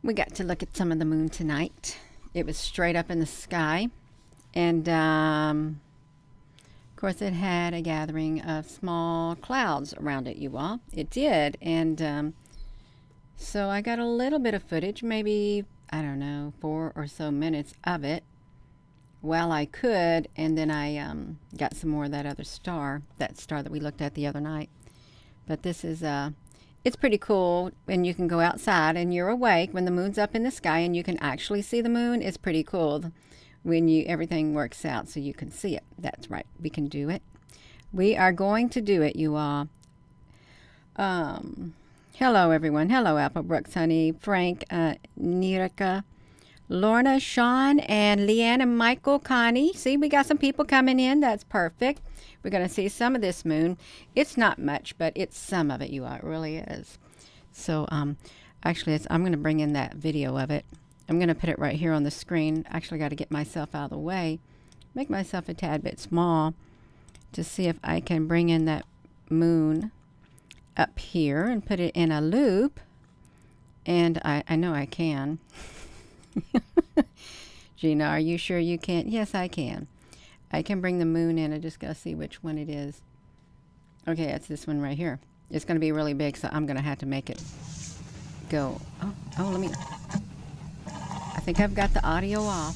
We got to look at some of the moon tonight. It was straight up in the sky, and of course, it had a gathering of small clouds around it, you all. It did, and so I got a little bit of footage, maybe, I don't know, 4 or so minutes of it. Well, I could, and then I got some more of that other star, that star that we looked at the other night. But this is it's pretty cool when you can go outside and you're awake when the moon's up in the sky and you can actually see the moon. It's pretty cool when everything works out so you can see it. That's right. We can do it. We are going to do it, you all. Hello, everyone. Hello, Applebrooks, honey, Frank, Nirika, Lorna, Sean, and Leanne and Michael, Connie. See, we got some people coming in. That's perfect. We're going to see some of this moon. It's not much, but it's some of it, you all. It really is. So, actually, I'm going to bring in that video of it. I'm going to put it right here on the screen. Actually, got to get myself out of the way. Make myself a tad bit small to see if I can bring in that moon up here and put it in a loop. And I know I can. Gina, are you sure you can? Yes, I can. I can bring the moon in. I just got to see which one it is. Okay, it's this one right here. It's going to be really big, so I'm going to have to make it go. Oh, let me... I think I've got the audio off.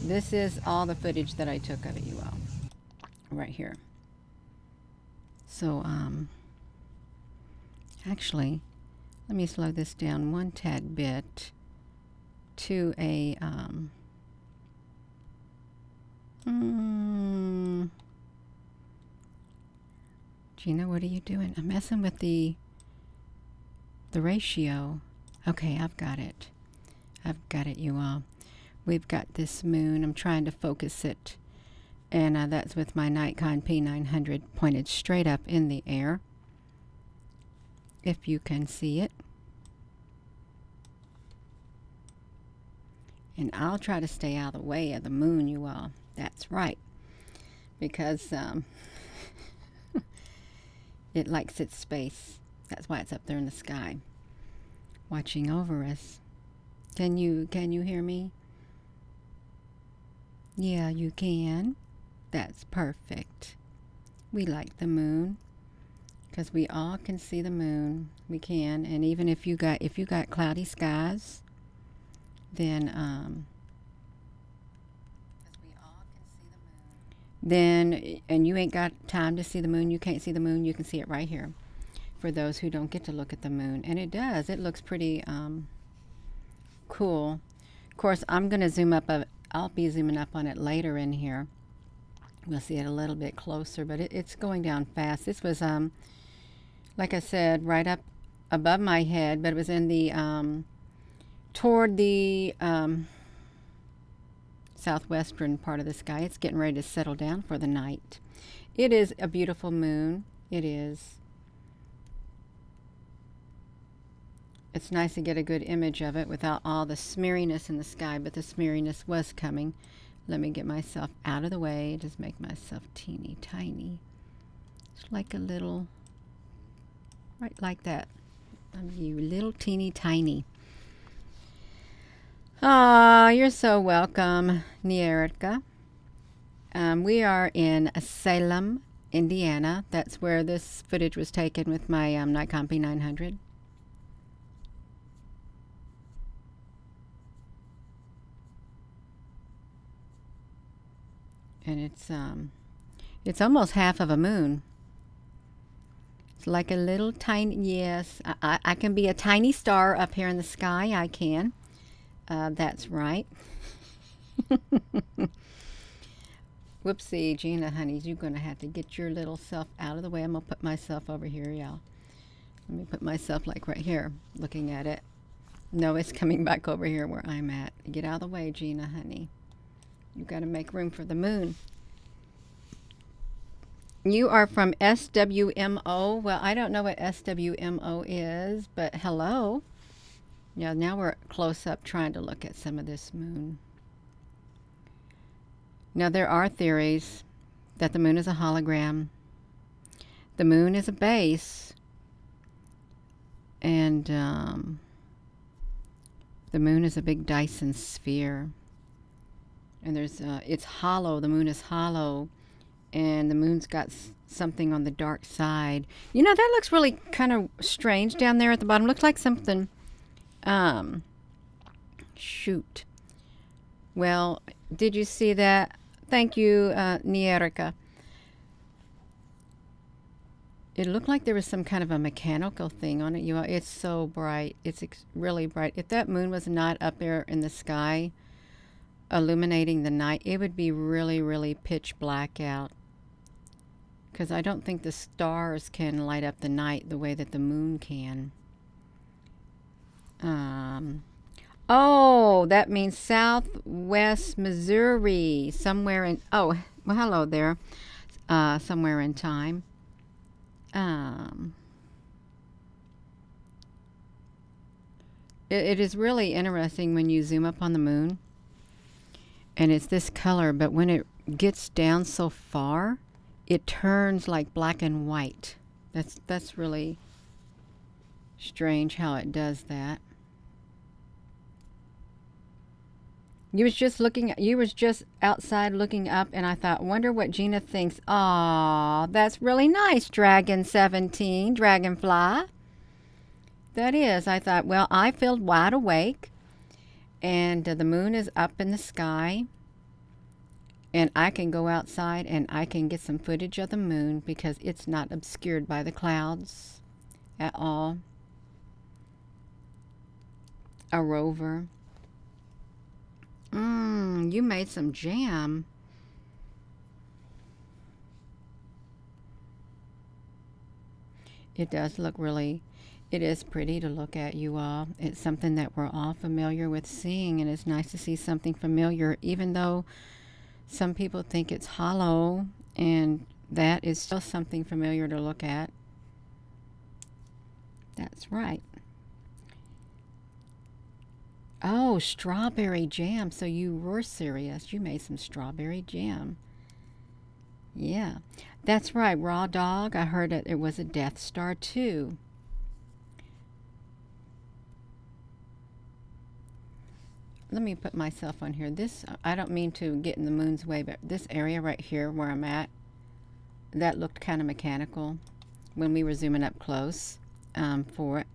This is all the footage that I took of it, you all. Right here. So, actually, let me slow this down one tad bit to a, Gina, what are you doing? I'm messing with the ratio. Okay, I've got it. I've got it, you all. We've got this moon. I'm trying to focus it. And that's with my Nikon P900 pointed straight up in the air. If you can see it. And I'll try to stay out of the way of the moon, you all. That's right. Because it likes its space. That's why it's up there in the sky, watching over us. Can you hear me? Yeah, you can. That's perfect. We like the moon because we all can see the moon. We can, and even if you got cloudy skies, then and you ain't got time to see the moon, you can't see the moon, you can see it right here. For those who don't get to look at the moon, and it does. It looks pretty cool. Of course, I'm going to zoom up. I'll be zooming up on it later in here. We'll see it a little bit closer, but it's going down fast. This was, like I said, right up above my head, but it was in the toward the southwestern part of the sky. It's getting ready to settle down for the night. It is a beautiful moon. It is. It's nice to get a good image of it without all the smeariness in the sky, but the smeariness was coming. Let me get myself out of the way. Just make myself teeny tiny. It's like a little, right like that. You little teeny tiny. Ah, you're so welcome, Nierka. We are in Salem, Indiana. That's where this footage was taken with my Nikon P900. And it's almost half of a moon. It's like a little tiny, yes, I can be a tiny star up here in the sky. I can. That's right. Whoopsie, Gina, honey, you're going to have to get your little self out of the way. I'm going to put myself over here, y'all. Let me put myself like right here, looking at it. No, it's coming back over here where I'm at. Get out of the way, Gina, honey. You got to make room for the moon. You are from SWMO. Well, I don't know what SWMO is, but hello. Yeah, now we're close up trying to look at some of this moon. Now, there are theories that the moon is a hologram. The moon is a base And the moon is a big Dyson sphere. And it's hollow. The moon is hollow. And the moon's got something on the dark side. You know, that looks really kind of strange down there at the bottom. Looks like something, shoot. Well, did you see that? Thank you, Nierika. It looked like there was some kind of a mechanical thing on it. It's so bright. It's really bright. If that moon was not up there in the sky, illuminating the night, it would be really, really pitch black out. Because I don't think the stars can light up the night the way that the moon can. Oh, that means southwest Missouri. Somewhere in... Oh, well, hello there. Somewhere in time. It is really interesting when you zoom up on the moon. And it's this color, but when it gets down so far, it turns like black and white. That's really strange how it does that. You was just outside looking up, and I thought, wonder what Gina thinks. Aw, that's really nice, Dragon 17, Dragonfly. That is. I thought, well, I feel wide awake, and the moon is up in the sky, and I can go outside and I can get some footage of the moon because it's not obscured by the clouds at all. A rover. You made some jam. It does look really, it is pretty to look at, you all. It's something that we're all familiar with seeing, and it's nice to see something familiar, even though some people think it's hollow, and that is still something familiar to look at. That's right. Oh, strawberry jam. So you were serious. You made some strawberry jam. Yeah. That's right. Raw Dog. I heard it was a Death Star too. Let me put myself on here. This, I don't mean to get in the moon's way, but this area right here where I'm at, that looked kind of mechanical when we were zooming up close for it.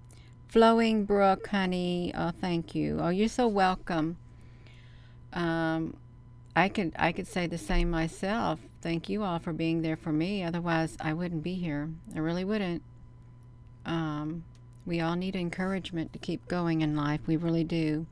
Flowing Brook, honey. Oh, thank you. Oh, you're so welcome. I could say the same myself. Thank you all for being there for me. Otherwise, I wouldn't be here. I really wouldn't. We all need encouragement to keep going in life. We really do.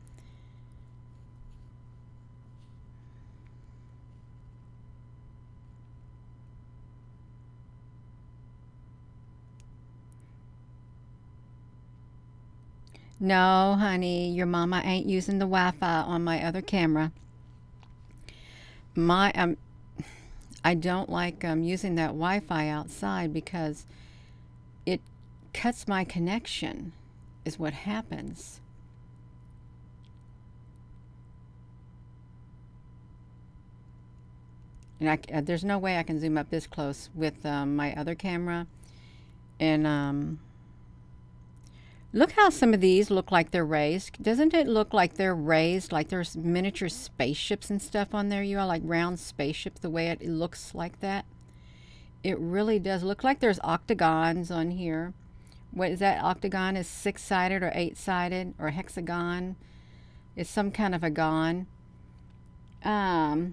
No, honey, your mama ain't using the Wi-Fi on my other camera. I don't like using that Wi-Fi outside because it cuts my connection, is what happens. And there's no way I can zoom up this close with my other camera. And look how some of these look like they're raised. Doesn't it look like they're raised, like there's miniature spaceships and stuff on there? You all like round spaceships, the way it looks like that. It really does look like there's octagons on here. What is that? Octagon is 6-sided or 8-sided or hexagon. It's some kind of a gon. Oh,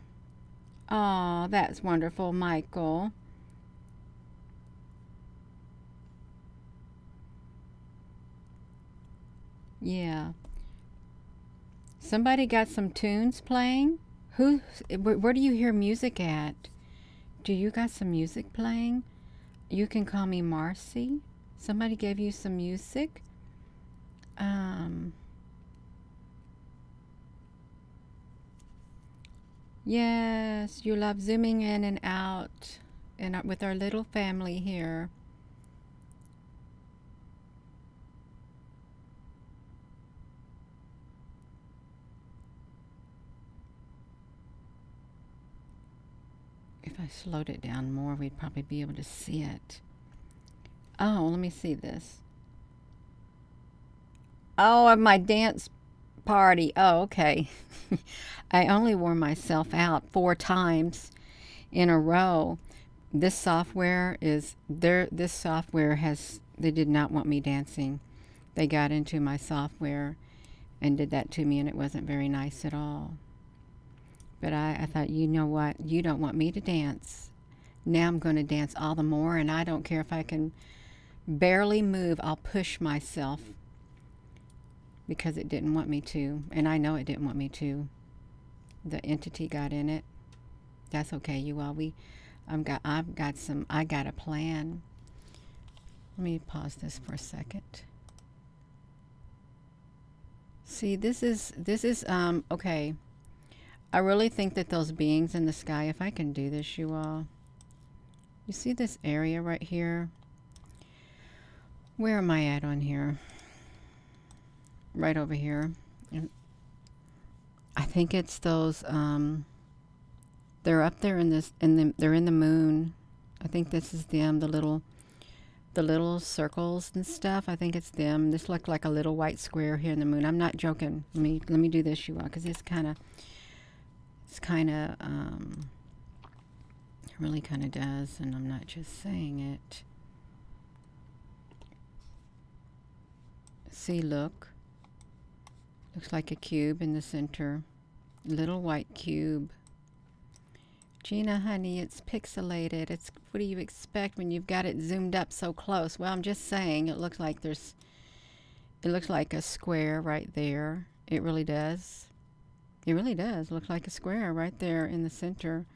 that's wonderful, Michael. Yeah. Somebody got some tunes playing? Where do you hear music at? Do you got some music playing? You can call me Marcy. Somebody gave you some music? Yes, you love zooming in and out with our little family here. If I slowed it down more, we'd probably be able to see it. Oh, let me see this. Oh, of my dance party. Oh, okay. I only wore myself out 4 times in a row. This software is there. This software has, they did not want me dancing. They got into my software and did that to me, and it wasn't very nice at all. But I thought, you know what? You don't want me to dance. Now I'm going to dance all the more, and I don't care if I can barely move. I'll push myself because it didn't want me to, and I know it didn't want me to. The entity got in it. That's okay, you all. I got a plan. Let me pause this for a second. See, this is okay. I really think that those beings in the sky, if I can do this, you all. You see this area right here? Where am I at on here? Right over here. I think it's those they're up there in this they're in the moon. I think this is them, the little circles and stuff. I think it's them. This looked like a little white square here in the moon. I'm not joking. Let me do this, you all, because it's kind of it really kind of does, and I'm not just saying it. See, look. Looks like a cube in the center. Little white cube. Gina, honey, it's pixelated. What do you expect when you've got it zoomed up so close? Well, I'm just saying it looks like a square right there. It really does. It really does look like a square right there in the center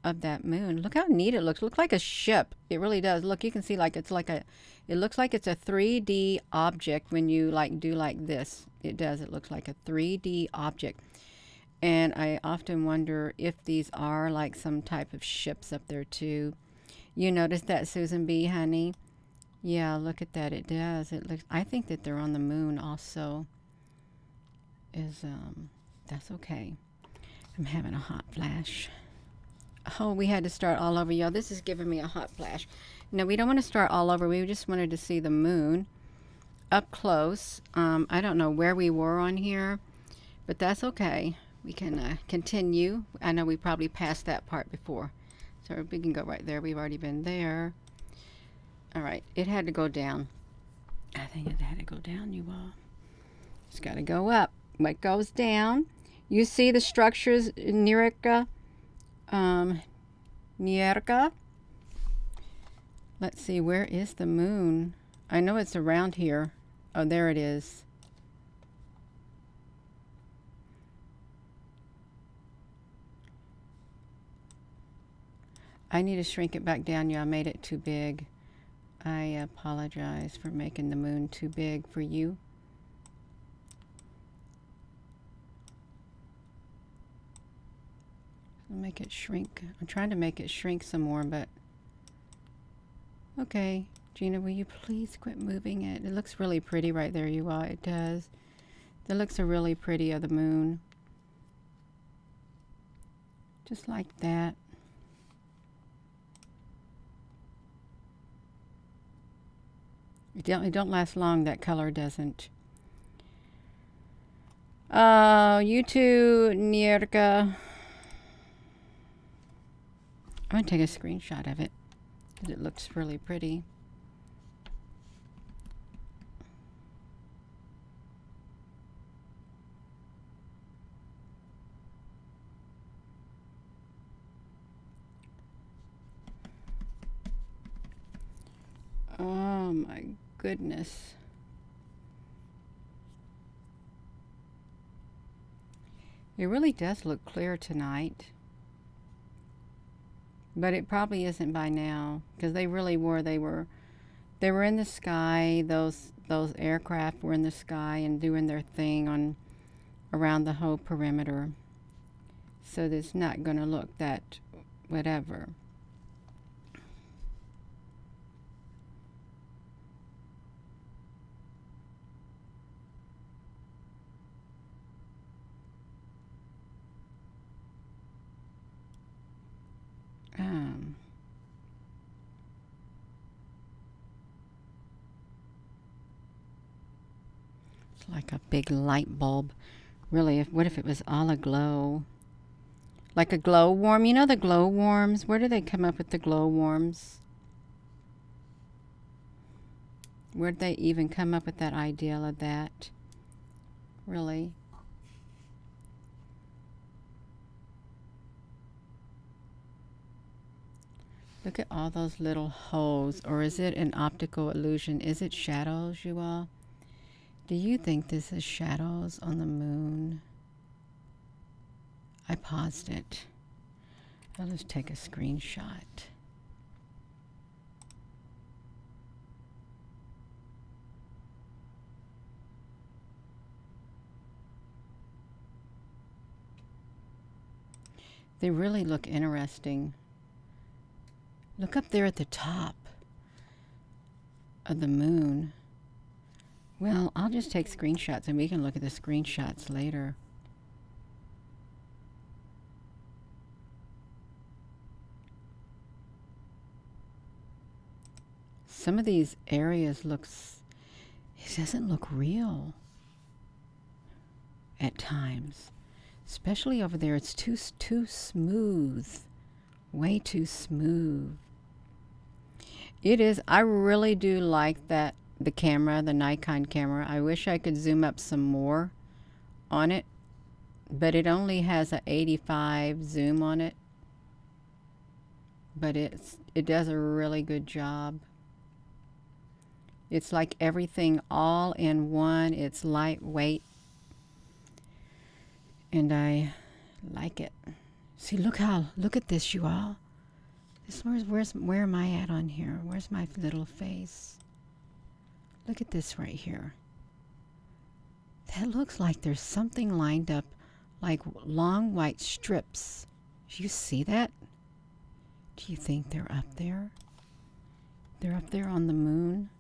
of that moon. Look how neat it looks. It looks like a ship. It really does. Look, you can see it looks like it's a 3D object when you do like this. It does. It looks like a 3D object. And I often wonder if these are like some type of ships up there too. You notice that, Susan B., honey? Yeah, look at that. It does. I think that they're on the moon also. That's okay. I'm having a hot flash. Oh, we had to start all over, y'all. This is giving me a hot flash. No, we don't want to start all over. We just wanted to see the moon up close. I don't know where we were on here, but that's okay. We can continue. I know we probably passed that part before, so we can go right there. We've already been there. All right, it had to go down. I think it had to go down, you all. It's got to go up. What goes down? You see the structures, Nirika. Nierka. Let's see, where is the moon? I know it's around here. Oh, there it is. I need to shrink it back down. Yeah, I made it too big. I apologize for making the moon too big for you. Make it shrink. I'm trying to make it shrink some more, but okay. Gina, will you please quit moving it? It looks really pretty right there, you all. It does. That looks a really pretty of the moon. Just like that. It don't last long, that color doesn't. You too, Nierka. I'm going to take a screenshot of it because it looks really pretty. Oh my goodness. It really does look clear tonight. But it probably isn't by now, because they really were. They were in the sky. Those aircraft were in the sky and doing their thing around the whole perimeter. So it's not going to look that whatever. It's like a big light bulb. Really, what if it was all aglow? Like a glow worm. You know the glow worms? Where do they come up with the glow worms? Where did they even come up with that idea of that? Really? Look at all those little holes. Or is it an optical illusion? Is it shadows, you all? Do you think this is shadows on the moon? I paused it. I'll just take a screenshot. They really look interesting. Look up there at the top of the moon. Well, I'll just take screenshots and we can look at the screenshots later. Some of these areas it doesn't look real at times. Especially over there, it's too smooth. Way too smooth. It is. I really do like that, the camera, the Nikon camera. I wish I could zoom up some more on it, but it only has a 85 zoom on it. But it does a really good job. It's like everything all in one. It's lightweight. And I like it. See, look at this, you all. Where am I at on here? Where's my little face? Look at this right here. That looks like there's something lined up, like long white strips. Do you see that? Do you think they're up there? They're up there on the moon.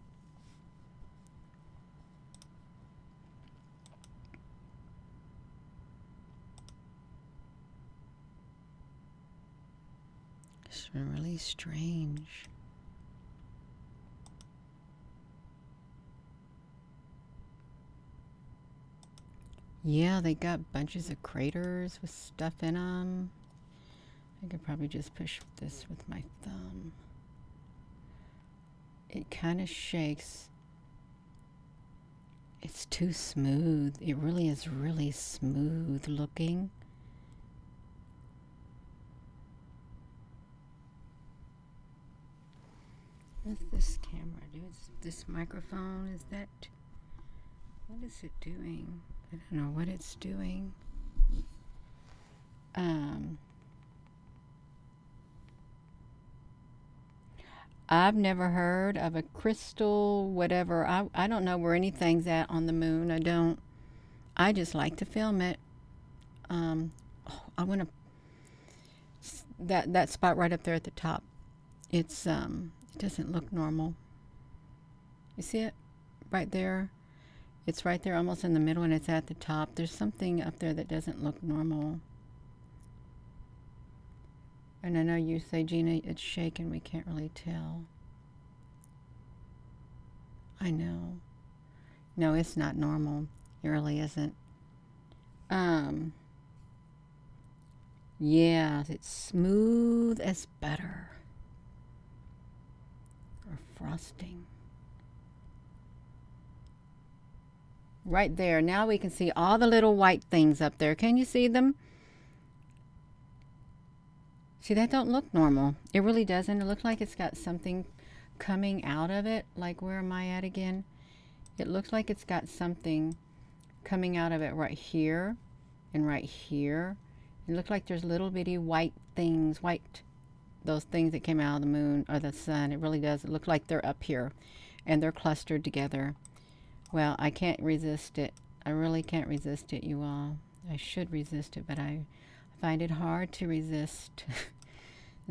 It's really strange. Yeah, they got bunches of craters with stuff in them. I could probably just push this with my thumb. It kind of shakes. It's too smooth. It really is really smooth looking. What's this camera do? This microphone, is that... What is it doing? I don't know what it's doing. I've never heard of a crystal whatever. I don't know where anything's at on the moon. I don't. I just like to film it. I want to... That spot right up there at the top. It's it doesn't look normal. You see it? Right there. It's right there almost in the middle and it's at the top. There's something up there that doesn't look normal. And I know you say, Gina, it's shaking. We can't really tell. I know. No, it's not normal. It really isn't. Yeah, it's smooth as butter. Or frosting. Right there. Now we can see all the little white things up there. Can you see them? See, that don't look normal. It really doesn't. It looks like it's got something coming out of it. Like, where am I at again? It looks like it's got something coming out of it right here and right here. It looks like there's little bitty white things, those things that came out of the moon or the sun. It really does. It looks like they're up here and they're clustered together. Well, I can't resist it. I really can't resist it, you all. I should resist it, but I find it hard to resist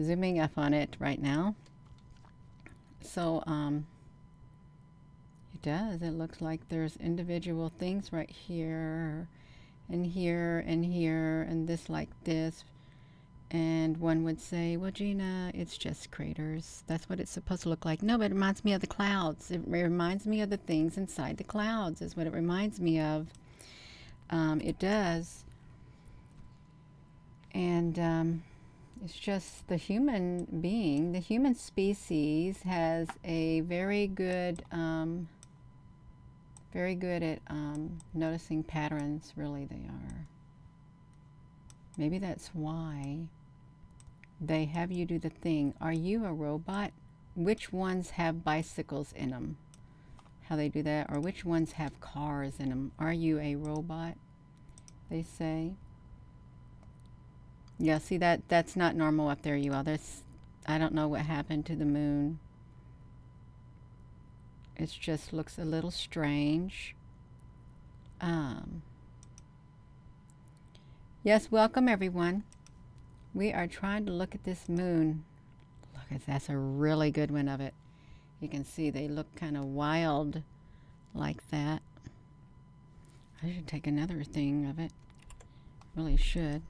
zooming up on it right now. So, it does. It looks like there's individual things right here and here and here and this like this. And one would say, well, Gina, it's just craters. That's what it's supposed to look like. No, but it reminds me of the clouds. It reminds me of the things inside the clouds is what it reminds me of. It does. And it's just the human being, the human species has a very good at noticing patterns, really they are. Maybe that's why they have you do the thing. Are you a robot? Which ones have bicycles in them? How they do that? Or which ones have cars in them? Are you a robot? They say. Yeah, see that's not normal up there, you all. I don't know what happened to the moon. It just looks a little strange. Yes, welcome everyone. We are trying to look at this moon. Look, that's a really good one of it. You can see they look kind of wild like that. I should take another thing of it. Really should.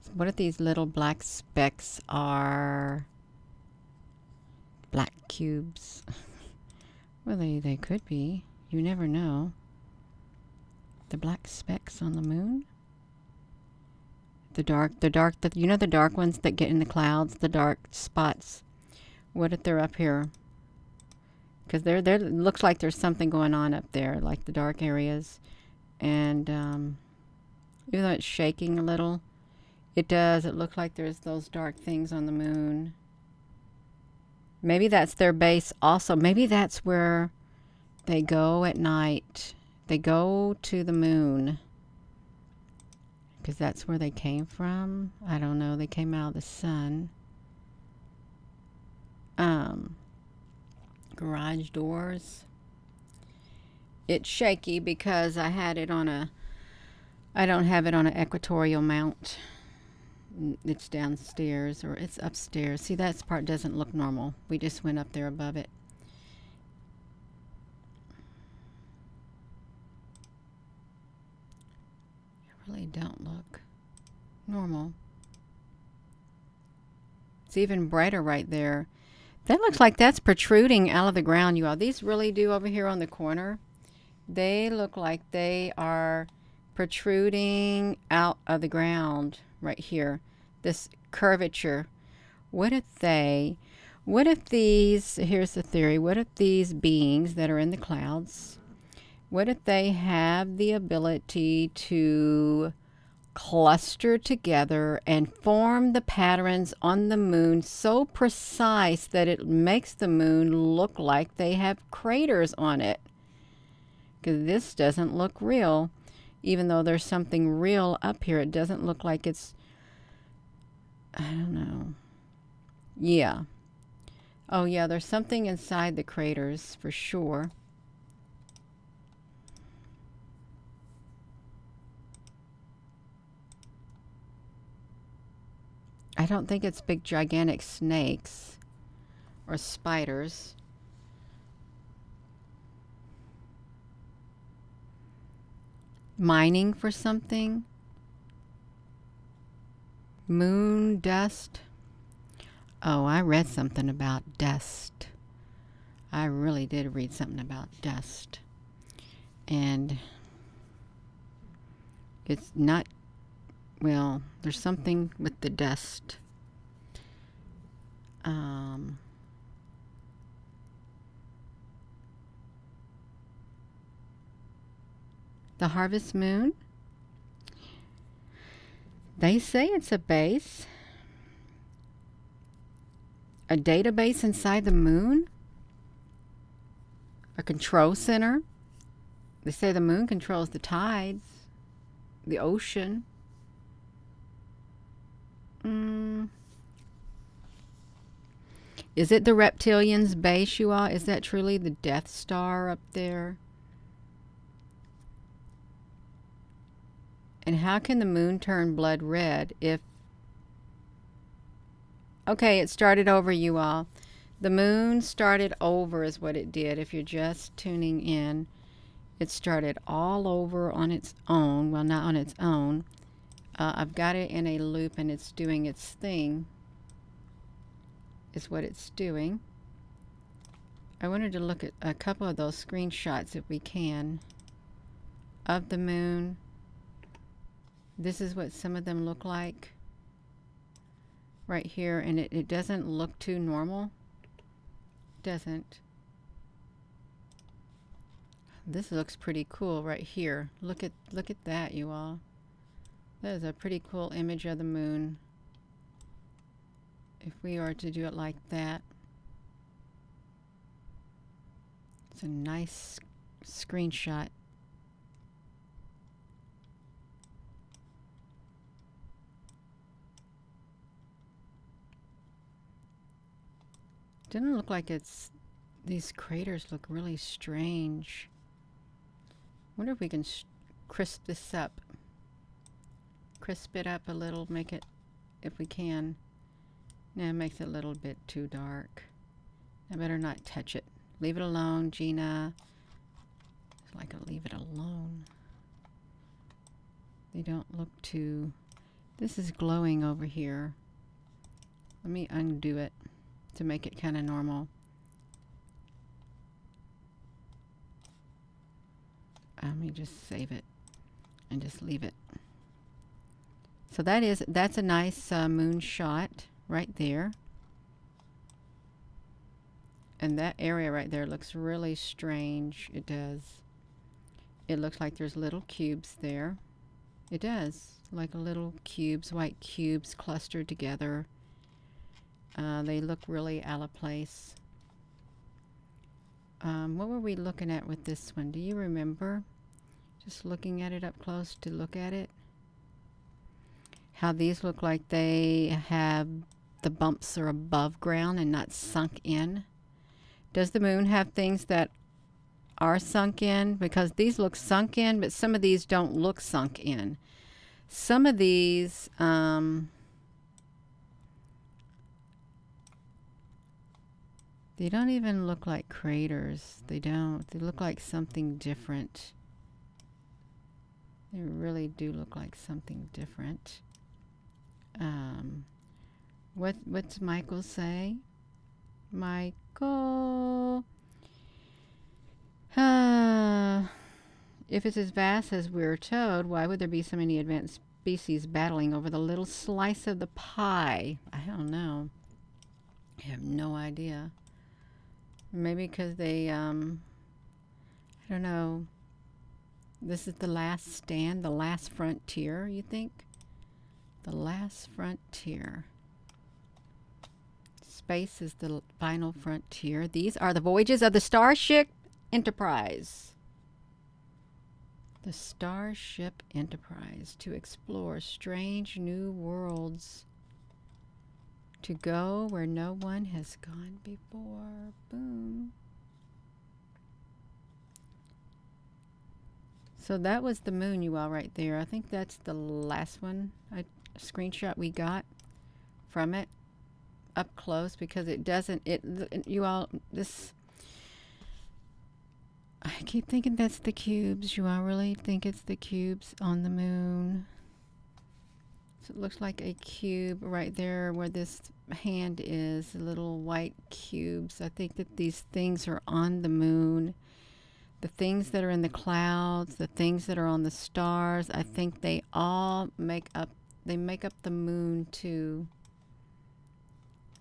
So what if these little black specks are black cubes? Well, they could be. You never know. The black specks on the moon? You know the dark ones that get in the clouds, the dark spots? What if they're up here? Because there looks like there's something going on up there, like the dark areas. And even though it's shaking a little, it looks like there's those dark things on the moon. Maybe that's their base also. Maybe that's where they go at night. They go to the moon. Because that's where they came from. I don't know. They came out of the sun. Garage doors. It's shaky because I don't have it on an equatorial mount. It's downstairs or it's upstairs. See, that part doesn't look normal. We just went up there above it. It really don't look normal. It's even brighter right there. That looks like that's protruding out of the ground, you all. These really do over here on the corner. They look like they are protruding out of the ground right here. This curvature. What if these, here's the theory, what if these beings that are in the clouds, what if they have the ability to cluster together and form the patterns on the moon so precise that it makes the moon look like they have craters on it? Because this doesn't look real. Even though there's something real up here, it doesn't look like it's, I don't know. Yeah. Oh yeah, there's something inside the craters for sure. I don't think it's big gigantic snakes or spiders. Mining for something. Moon dust. Oh, I read something about dust. I really did read something about dust. And it's not, well, there's something with the dust. The harvest moon. They say it's a base. A database inside the moon? A control center? They say the moon controls the tides, the ocean. Is it the reptilians' base, you all? Is that truly the Death Star up there? And how can the moon turn blood red if... Okay, it started over, you all. The moon started over is what it did if you're just tuning in. It started all over on its own. Well, not on its own. I've got it in a loop and it's doing its thing, is what it's doing. I wanted to look at a couple of those screenshots if we can of the moon. This is what some of them look like right here, and it doesn't look too normal. Doesn't. This looks pretty cool right here. Look at that, you all. That is a pretty cool image of the moon. If we are to do it like that. It's a nice screenshot. Didn't look like it's... These craters look really strange. Wonder if we can crisp this up. Crisp it up a little, make it, if we can. Nah, it makes it a little bit too dark. I better not touch it. Leave it alone, Gina. It's like a leave it alone. They don't look too... This is glowing over here. Let me undo it to make it kind of normal. Let me just save it and just leave it. So that's a nice moon shot right there. And that area right there looks really strange. It does. It looks like there's little cubes there. It does. Like little cubes, white cubes clustered together. They look really out of place. What were we looking at with this one? Do you remember? Just looking at it up close to look at it. How these look like they have the bumps are above ground and not sunk in. Does the moon have things that are sunk in? Because these look sunk in, but some of these don't look sunk in. Some of these, they don't even look like craters. They don't. They look like something different. They really do look like something different. What's Michael say? Michael. If it's as vast as we're told, why would there be so many advanced species battling over the little slice of the pie? I don't know. I have no idea. Maybe because they, I don't know. This is the last stand, the last frontier, you think? The last frontier. Space is the final frontier. These are the voyages of the Starship Enterprise. The Starship Enterprise, to explore strange new worlds. To go where no one has gone before. Boom. So that was the moon, you all, right there. I think that's the last one, a screenshot we got from it up close, because it doesn't, you all, this, I keep thinking that's the cubes. You all really think it's the cubes on the moon? So it looks like a cube right there where this hand is, the little white cubes. I think that these things are on the moon. The things that are in the clouds, the things that are on the stars, I think they all make up the moon too.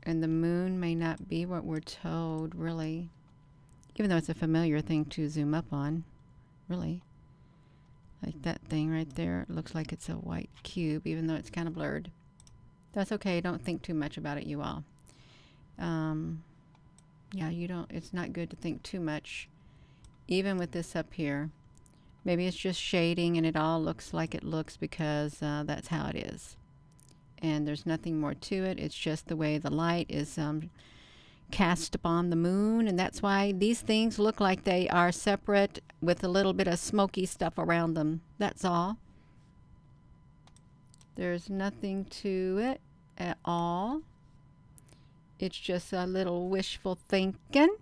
And the moon may not be what we're told, really. Even though it's a familiar thing to zoom up on, really. Like that thing right there, it looks like it's a white cube, even though it's kind of blurred. That's okay, don't think too much about it, you all. Yeah, it's not good to think too much. Even with this up here, maybe it's just shading and it all looks like it looks because that's how it is. And there's nothing more to it. It's just the way the light is cast upon the moon. And that's why these things look like they are separate with a little bit of smoky stuff around them. That's all. There's nothing to it at all. It's just a little wishful thinking.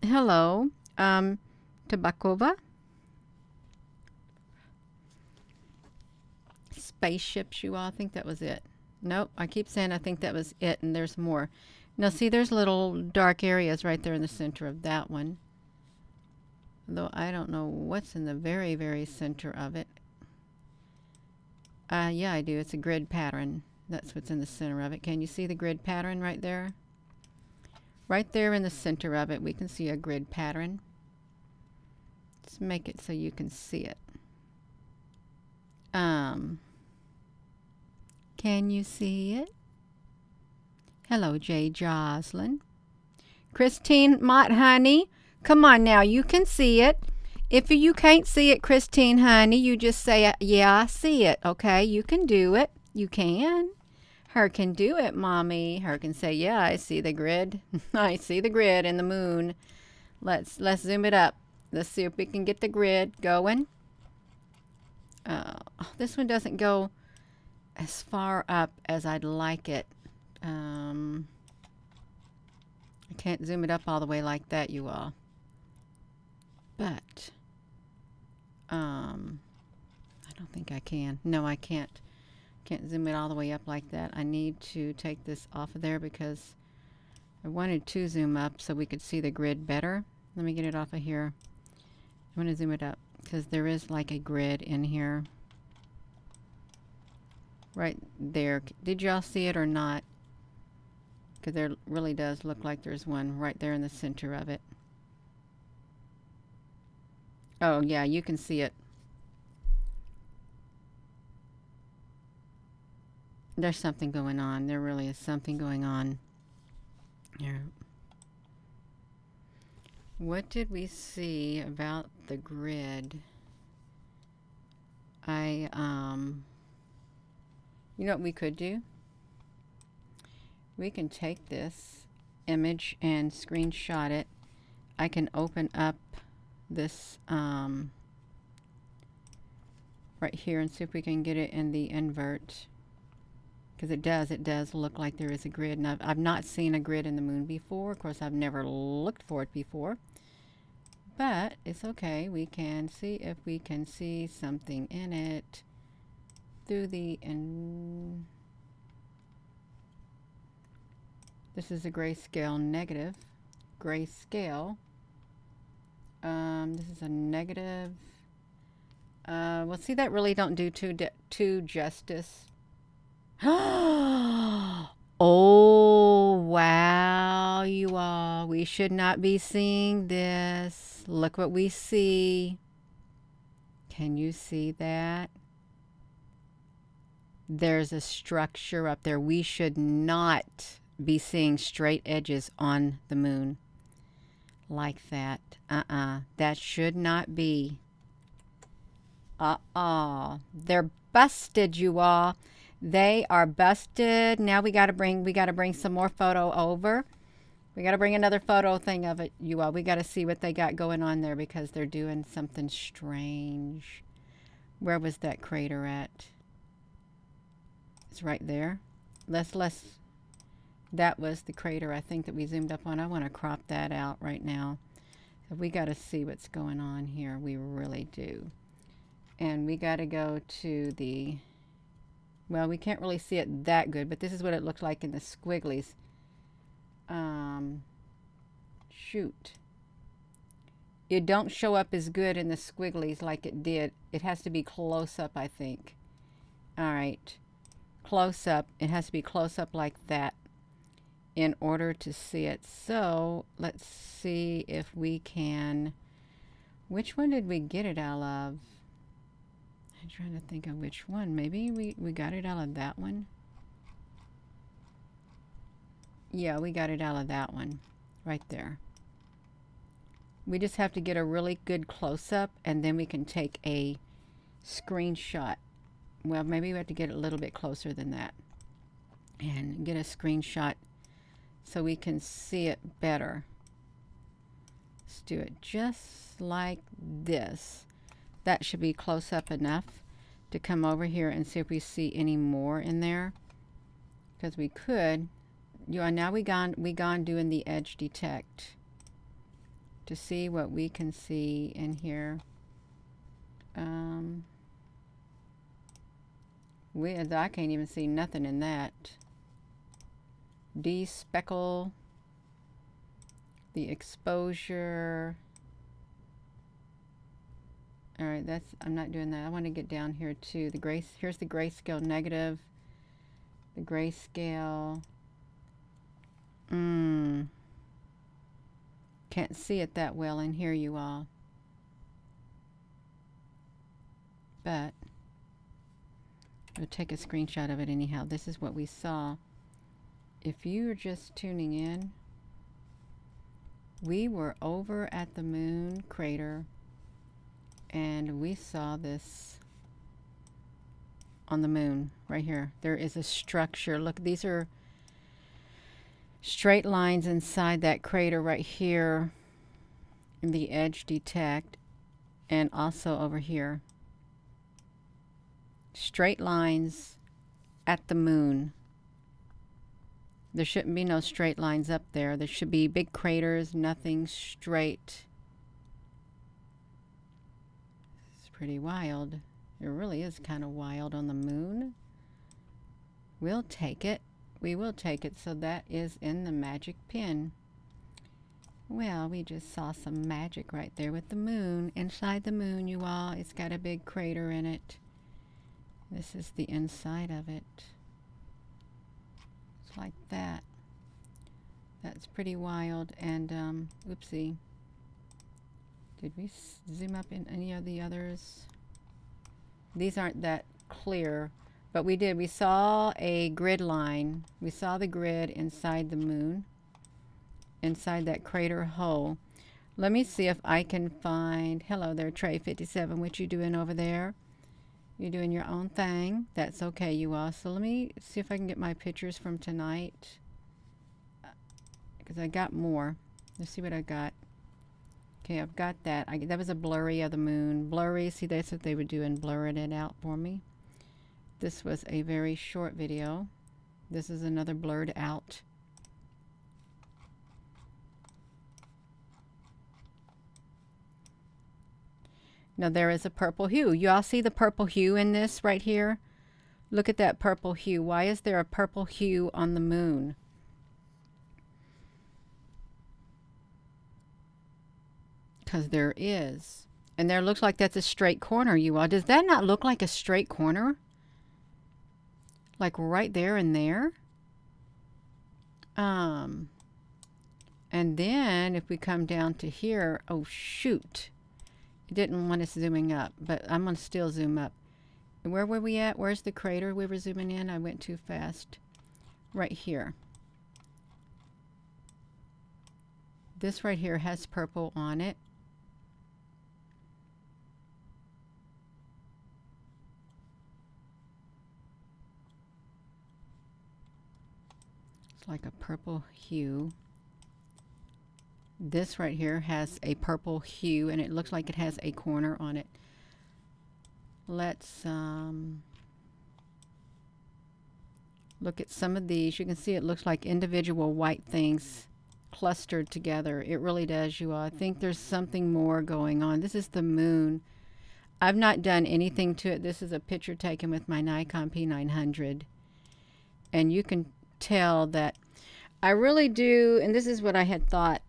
Hello. Tabakova. Spaceships, you all. I think that was it. Nope, I keep saying I think that was it, and there's more. Now, see, there's little dark areas right there in the center of that one. Though I don't know what's in the very, very center of it. Yeah, I do. It's a grid pattern. That's what's in the center of it. Can you see the grid pattern right there? Right there in the center of it, we can see a grid pattern. Let's make it so you can see it. Can you see it? Hello, Jay Jocelyn. Christine Mott, honey. Come on now, you can see it. If you can't see it, Christine, honey, you just say, yeah, I see it. Okay, you can do it. You can. Her can do it, Mommy. Her can say, yeah, I see the grid. I see the grid in the moon. Let's zoom it up. Let's see if we can get the grid going. This one doesn't go as far up as I'd like it. I can't zoom it up all the way like that, you all. But I don't think I can. No, I can't. Can't zoom it all the way up like that. I need to take this off of there because I wanted to zoom up so we could see the grid better. Let me get it off of here. I want to zoom it up because there is like a grid in here. Right there. Did y'all see it or not? Because there really does look like there's one right there in the center of it. Oh, yeah, you can see it. There's something going on. There really is something going on. Here. What did we see about the grid? You know what we could do? We can take this image and screenshot it. I can open up this right here and see if we can get it in the invert. Because it does look like there is a grid. And I've not seen a grid in the moon before. Of course, I've never looked for it before. But it's okay. We can see if we can see something in it through the... This is a grayscale negative. Grayscale. This is a negative. Well, see, that really don't do too justice. Oh, wow, you all. We should not be seeing this. Look what we see. Can you see that? There's a structure up there. We should not be seeing straight edges on the moon like that. That should not be. They're busted, you all. They are busted. Now we gotta bring some more photo over. We gotta bring another photo thing of it, you all. We gotta see what they got going on there because they're doing something strange. Where was that crater at? It's right there. That was the crater I think that we zoomed up on. I want to crop that out right now. So we got to see what's going on here. We really do. And we got to go to the... Well, we can't really see it that good, but this is what it looked like in the squigglies. Shoot. It don't show up as good in the squigglies like it did. It has to be close up, I think. All right. Close up. It has to be close up like that in order to see it. So let's see if we can... Which one did we get it out of? I'm trying to think of which one. Maybe we got it out of that one. Yeah, we got it out of that one. Right there. We just have to get a really good close-up and then we can take a screenshot. Well, maybe we have to get it a little bit closer than that. And get a screenshot so we can see it better. Let's do it just like this. That should be close up enough to come over here and see if we see any more in there. Because we could. You are now we gone doing the edge detect. to see what we can see in here. I can't even see nothing in that. Despeckle the exposure. All right, I'm not doing that. I want to get down here to the gray. Here's the grayscale negative. The grayscale. Can't see it that well in here, you all. But I'll take a screenshot of it anyhow. This is what we saw. If you are just tuning in, we were over at the moon crater and we saw this on the moon right here. There is a structure. Look, these are straight lines inside that crater right here in the edge detect, and also over here. Straight lines at the moon. There shouldn't be no straight lines up there. There should be big craters, nothing straight. It's pretty wild. It really is kind of wild on the moon. We'll take it. We will take it. So that is in the magic pin. Well, we just saw some magic right there with the moon. Inside the moon, you all, it's got a big crater in it. This is the inside of it. It's like that. That's pretty wild. And, oopsie. Did we zoom up in any of the others? These aren't that clear, but we did. We saw a grid line. We saw the grid inside the moon, inside that crater hole. Let me see if I can find, hello there, Trey 57. What you doing over there? You're doing your own thing. That's okay, you all. So let me see if I can get my pictures from tonight, because I got more. Let's see what I got. Okay, I've got that. That was a blurry of the moon. Blurry, see, that's what they would do and blurring it out for me. This was a very short video. This is another blurred out. Now there is a purple hue. You all see the purple hue in this right here? Look at that purple hue. Why is there a purple hue on the moon? Because there is. And there looks like that's a straight corner, you all. Does that not look like a straight corner? Like right there and there? And then if we come down to here, oh shoot. It didn't want us zooming up, but I'm going to still zoom up. And where were we at? Where's the crater we were zooming in? I went too fast. Right here. This right here has purple on it. It's like a purple hue. This right here has a purple hue, and it looks like it has a corner on it. Let's look at some of these. You can see it looks like individual white things clustered together. It really does, you all. I think there's something more going on. This is the moon. I've not done anything to it. This is a picture taken with my Nikon P900. And you can tell that I really do, and this is what I had thought.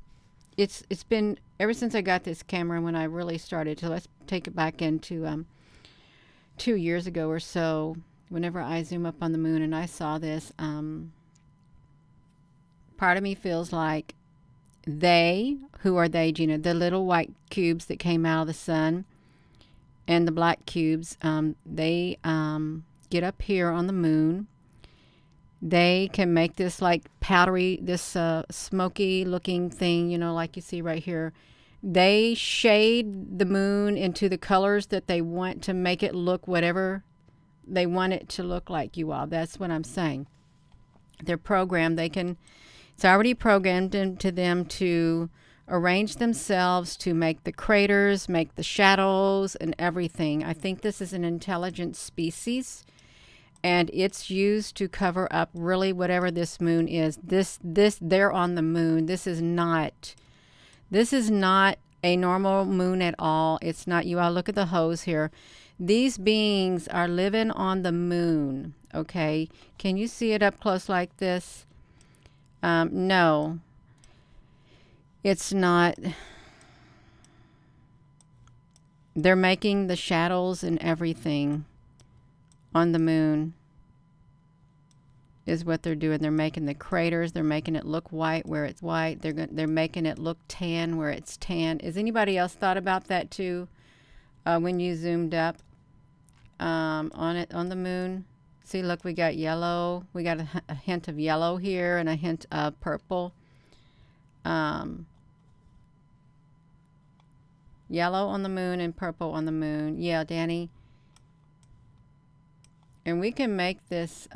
It's been ever since I got this camera, when I really started to, let's take it back into 2 years ago or so, whenever I zoom up on the moon and I saw this, part of me feels like who are they, Gina? The little white cubes that came out of the sun and the black cubes, they get up here on the moon. They can make this like powdery, this smoky looking thing, you know, like you see right here. They shade the moon into the colors that they want to make it look whatever they want it to look like, you all. That's what I'm saying. They're programmed. It's already programmed into them to arrange themselves to make the craters, make the shadows and everything. I think this is an intelligent species. And it's used to cover up really whatever this moon is. They're on the moon. This is not This is not a normal moon at all. It's not. You all look at the hose here. These beings are living on the moon. Okay. Can you see it up close like this? No, it's not. They're making the shadows and everything on the moon is what they're doing. They're making the craters. They're making it look white where it's white. They're making it look tan where it's tan. Has anybody else thought about that too? When you zoomed up on it on the moon, see, look, we got yellow. We got a hint of yellow here and a hint of purple. Yellow on the moon and purple on the moon. Yeah, Danny. And we can make this.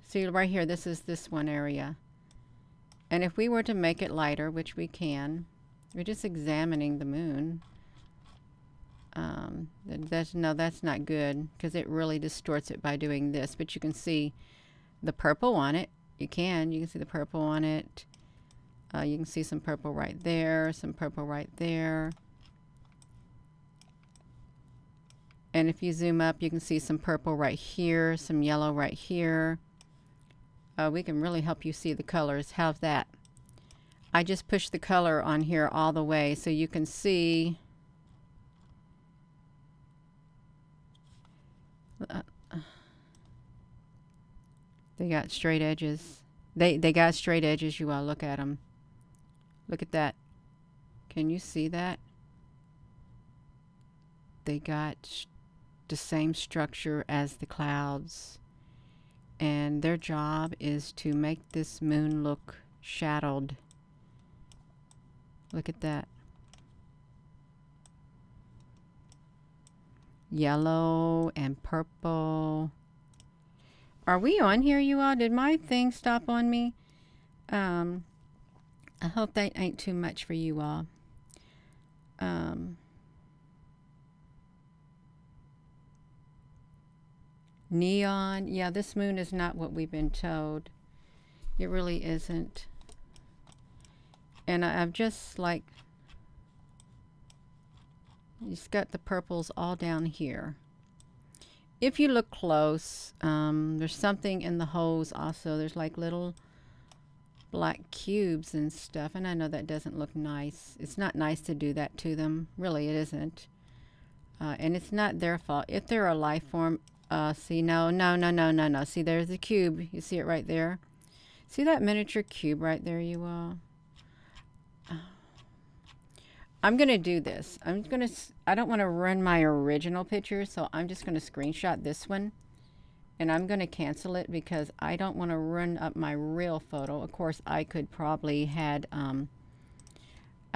See right here, this is this one area. And if we were to make it lighter, which we can, we're just examining the moon. No, that's not good because it really distorts it by doing this. But you can see the purple on it. You can see the purple on it. You can see some purple right there, some purple right there. And if you zoom up, you can see some purple right here, some yellow right here. We can really help you see the colors. How's that? I just pushed the color on here all the way so you can see. They got straight edges. They got straight edges. You all look at them. Look at that. Can you see that? They got the same structure as the clouds. And their job is to make this moon look shadowed. Look at that. Yellow and purple. Are we on here, you all? Did my thing stop on me? I hope that ain't too much for you all. Neon. Yeah, this moon is not what we've been told. It really isn't. And I've just like, it's got the purples all down here. If you look close, there's something in the hose also. There's like little black cubes and stuff. And I know that doesn't look nice. It's not nice to do that to them. Really, it isn't. And it's not their fault. If they're a life form, see, no. See, there's the cube. You see it right there? See that miniature cube right there, you all? I'm going to do this. I don't want to run my original picture, so I'm just going to screenshot this one. And I'm going to cancel it because I don't want to run up my real photo. Of course, I could probably had,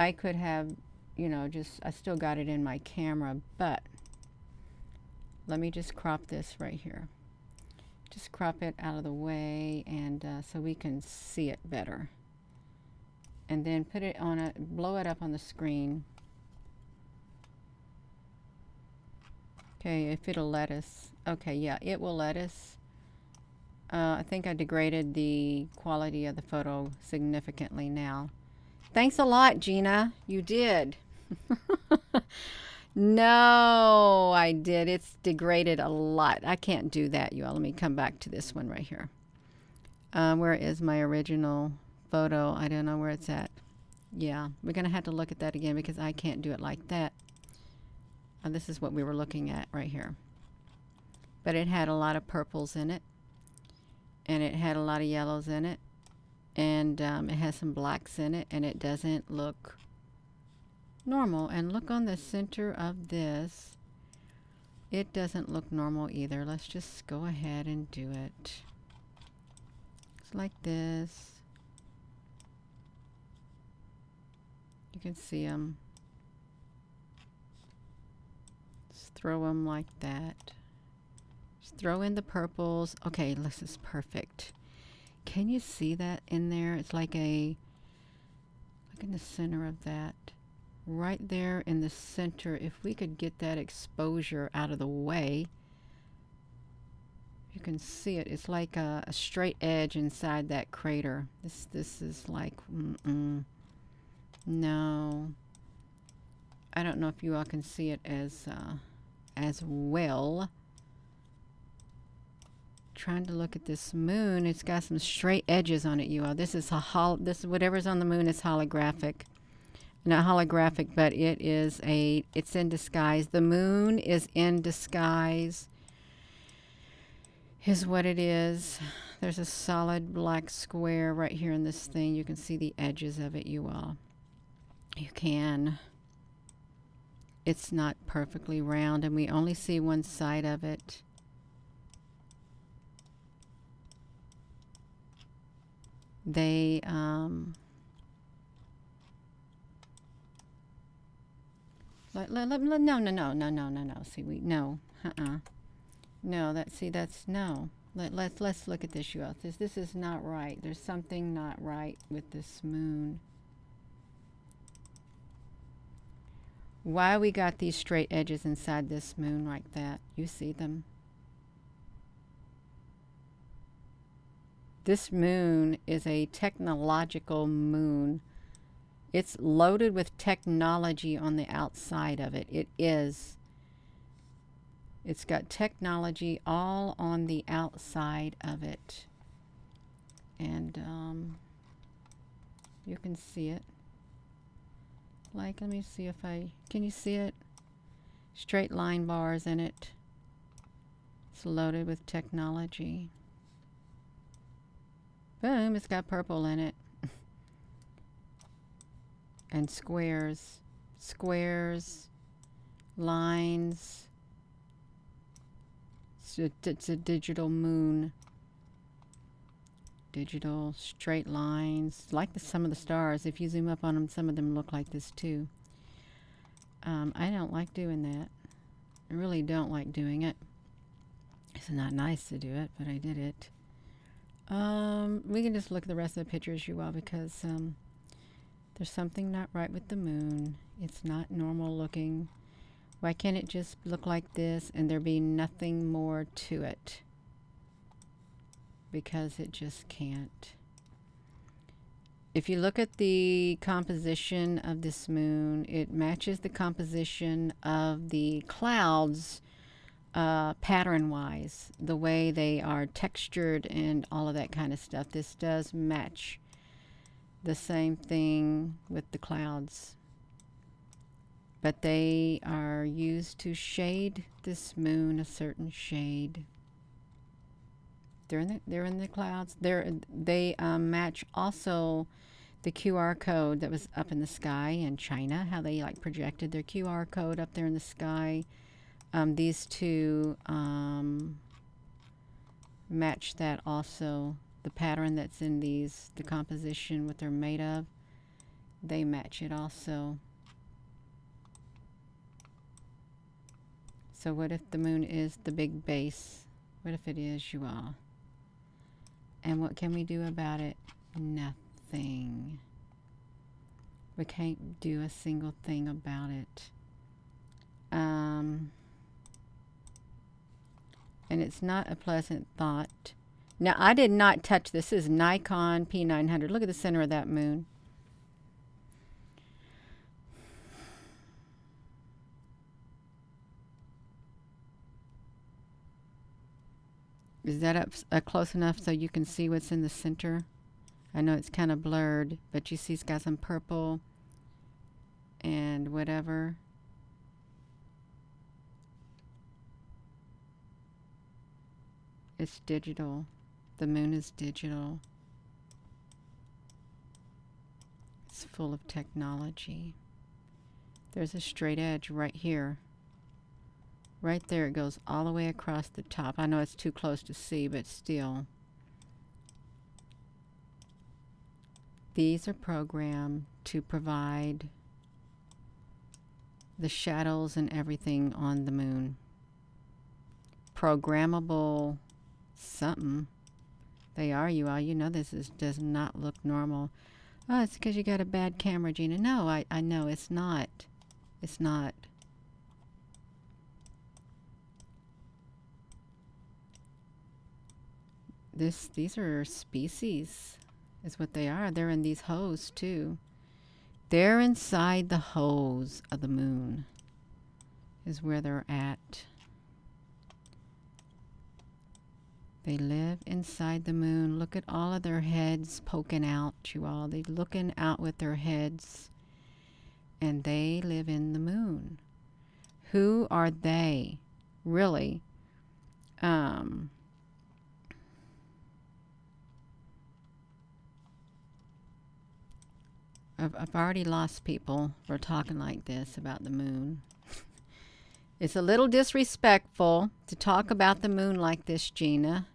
I could have, you know, I still got it in my camera, but let me just crop this right here. Just crop it out of the way and so we can see it better. And then put it on blow it up on the screen. Okay, if it'll let us. Okay, yeah, it will let us. I think I degraded the quality of the photo significantly now. Thanks a lot, Gina. You did. No, I did. It's degraded a lot. I can't do that, you all. Let me come back to this one right here. Where is my original photo? I don't know where it's at. Yeah, we're going to have to look at that again because I can't do it like that. This is what we were looking at right here. But it had a lot of purples in it. And it had a lot of yellows in it. And it has some blacks in it. And it doesn't look normal. And look on the center of this. It doesn't look normal either. Let's just go ahead and do it. It's like this. You can see them. Just throw them like that. Just throw in the purples. Okay, this is perfect. Can you see that in there? It's like a, look in the center of that. Right there in the center. If we could get that exposure out of the way, you can see it. It's like a straight edge inside that crater. This is like, No. I don't know if you all can see it as well. Trying to look at this moon. It's got some straight edges on it, you all. This is whatever's on the moon is holographic. Not holographic, but it's in disguise. The moon is in disguise, is what it is. There's a solid black square right here in this thing. You can see the edges of it, you all. You can. It's not perfectly round, and we only see one side of it. They, no. See, no. No, no. Let's look at this, you all. This is not right. There's something not right with this moon. Why we got these straight edges inside this moon like that? You see them? This moon is a technological moon. It's loaded with technology on the outside of it. It is. It's got technology all on the outside of it. And you can see it. Like, let me see if can you see it? Straight line bars in it. It's loaded with technology. Boom, it's got purple in it. And squares, lines. It's a digital moon. Digital straight lines, like some of the stars. If you zoom up on them, some of them look like this too. I don't like doing that. I really don't like doing it. It's not nice to do it, but I did it. We can just look at the rest of the pictures, you all, because there's something not right with the moon. It's not normal looking. Why can't it just look like this and there be nothing more to it? Because it just can't. If you look at the composition of this moon, it matches the composition of the clouds pattern-wise, the way they are textured and all of that kind of stuff. This does match the same thing with the clouds. But they are used to shade this moon a certain shade. They're in the clouds. They match also the QR code that was up in the sky in China, how they like projected their QR code up there in the sky. These two match that also. The pattern that's in these, the composition, what they're made of, they match it also. So what if the moon is the big base? What if it is, you all? And what can we do about it? Nothing. We can't do a single thing about it. And it's not a pleasant thought. Now, I did not touch this. This is Nikon P900. Look at the center of that moon. Is that up close enough so you can see what's in the center? I know it's kind of blurred, but you see it's got some purple and whatever. It's digital. The moon is digital. It's full of technology. There's a straight edge right here. Right there, it goes all the way across the top. I know it's too close to see, but still. These are programmed to provide the shadows and everything on the moon. Programmable something. They are, you all. You know this does not look normal. Oh, it's because you got a bad camera, Gina. No, I know it's not. It's not. These are species, is what they are. They're in these hosts too. They're inside the hose of the moon is where they're at. They live inside the moon. Look at all of their heads poking out, you all. They're looking out with their heads. And they live in the moon. Who are they? Really? I've already lost people for talking like this about the moon. It's a little disrespectful to talk about the moon like this, Gina.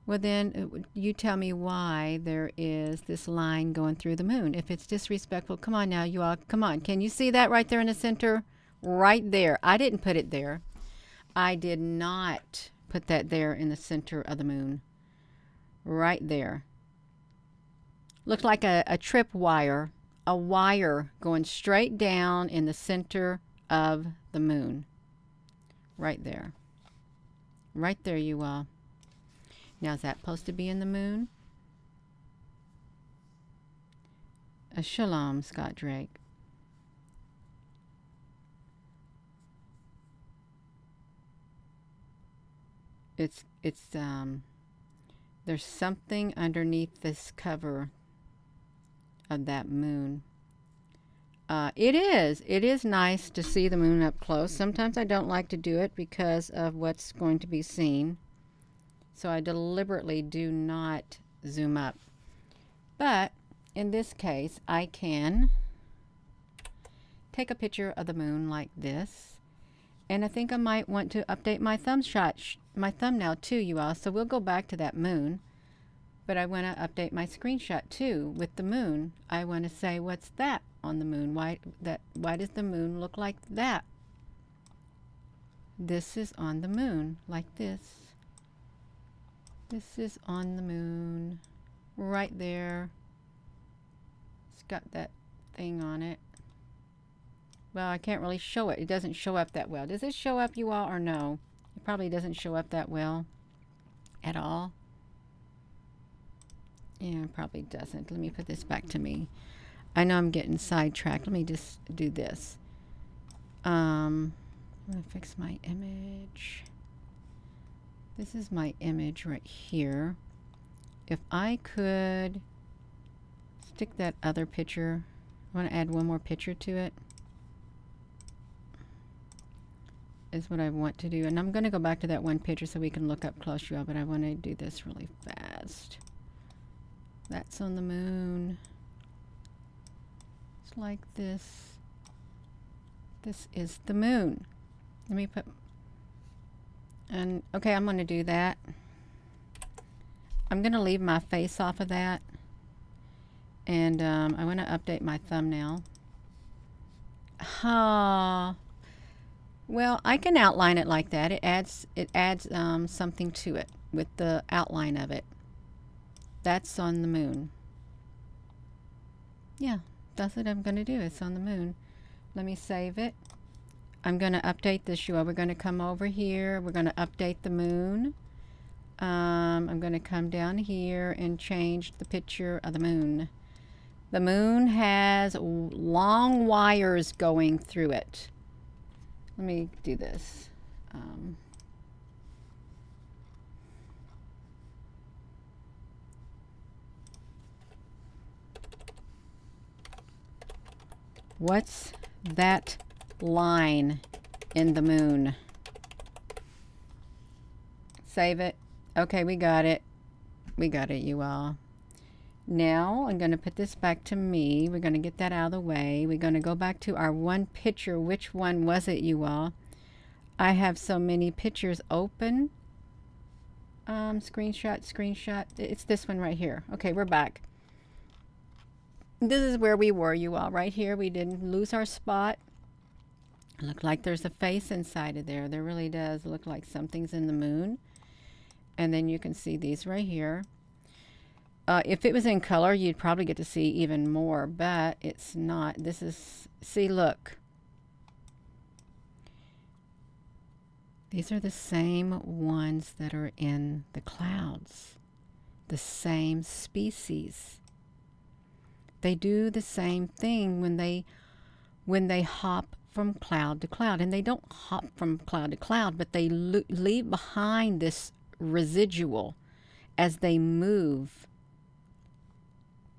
Well, then you tell me why there is this line going through the moon. If it's disrespectful, come on now, you all. Come on. Can you see that right there in the center? Right there. I didn't put it there. I did not put that there in the center of the moon. Right there. Looks like a trip wire. A wire going straight down in the center of the moon. Right there. Right there, you all. Now, is that supposed to be in the moon? A shalom, Scott Drake. It's there's something underneath this cover of that moon. It is nice to see the moon up close. Sometimes I don't like to do it because of what's going to be seen. So I deliberately do not zoom up. But in this case, I can take a picture of the moon like this. And I think I might want to update my thumbnail too, you all. So we'll go back to that moon. But I want to update my screenshot too with the moon. I want to say, what's that on the moon? Why does the moon look like that? This is on the moon, like this. This is on the moon, right there. It's got that thing on it. Well, I can't really show it. It doesn't show up that well. Does it show up, you all, or no? It probably doesn't show up that well at all. Yeah, it probably doesn't. Let me put this back to me. I know I'm getting sidetracked. Let me just do this. I'm going to fix my image. This is my image right here. If I could stick that other picture, I want to add one more picture to it. Is what I want to do. And I'm going to go back to that one picture so we can look up close, you all, but I want to do this really fast. That's on the moon. It's like this. This is the moon. Let me put... And okay, I'm going to do that. I'm going to leave my face off of that. And I want to update my thumbnail. Well, I can outline it like that. It adds something to it with the outline of it. That's on the moon. Yeah, that's what I'm going to do. It's on the moon. Let me save it. I'm going to update this, you all. We're going to come over here. We're going to update the moon. I'm going to come down here and change the picture of the moon. The moon has long wires going through it. Let me do this. What's that line in the moon? Save it. Okay, we got it. We got it, you all. Now I'm going to put this back to me. We're going to get that out of the way. We're going to go back to our one picture. Which one was it, you all? I have so many pictures open. Screenshot. It's this one right here. Okay, we're back. This is where we were, you all. Right here. We didn't lose our spot. Look like there's a face inside of there. There really does look like something's in the moon. And then you can see these right here. If it was in color, you'd probably get to see even more, but it's not. This is, see, look. These are the same ones that are in the clouds. The same species. They do the same thing when they hop from cloud to cloud. And they don't hop from cloud to cloud, but they leave behind this residual as they move.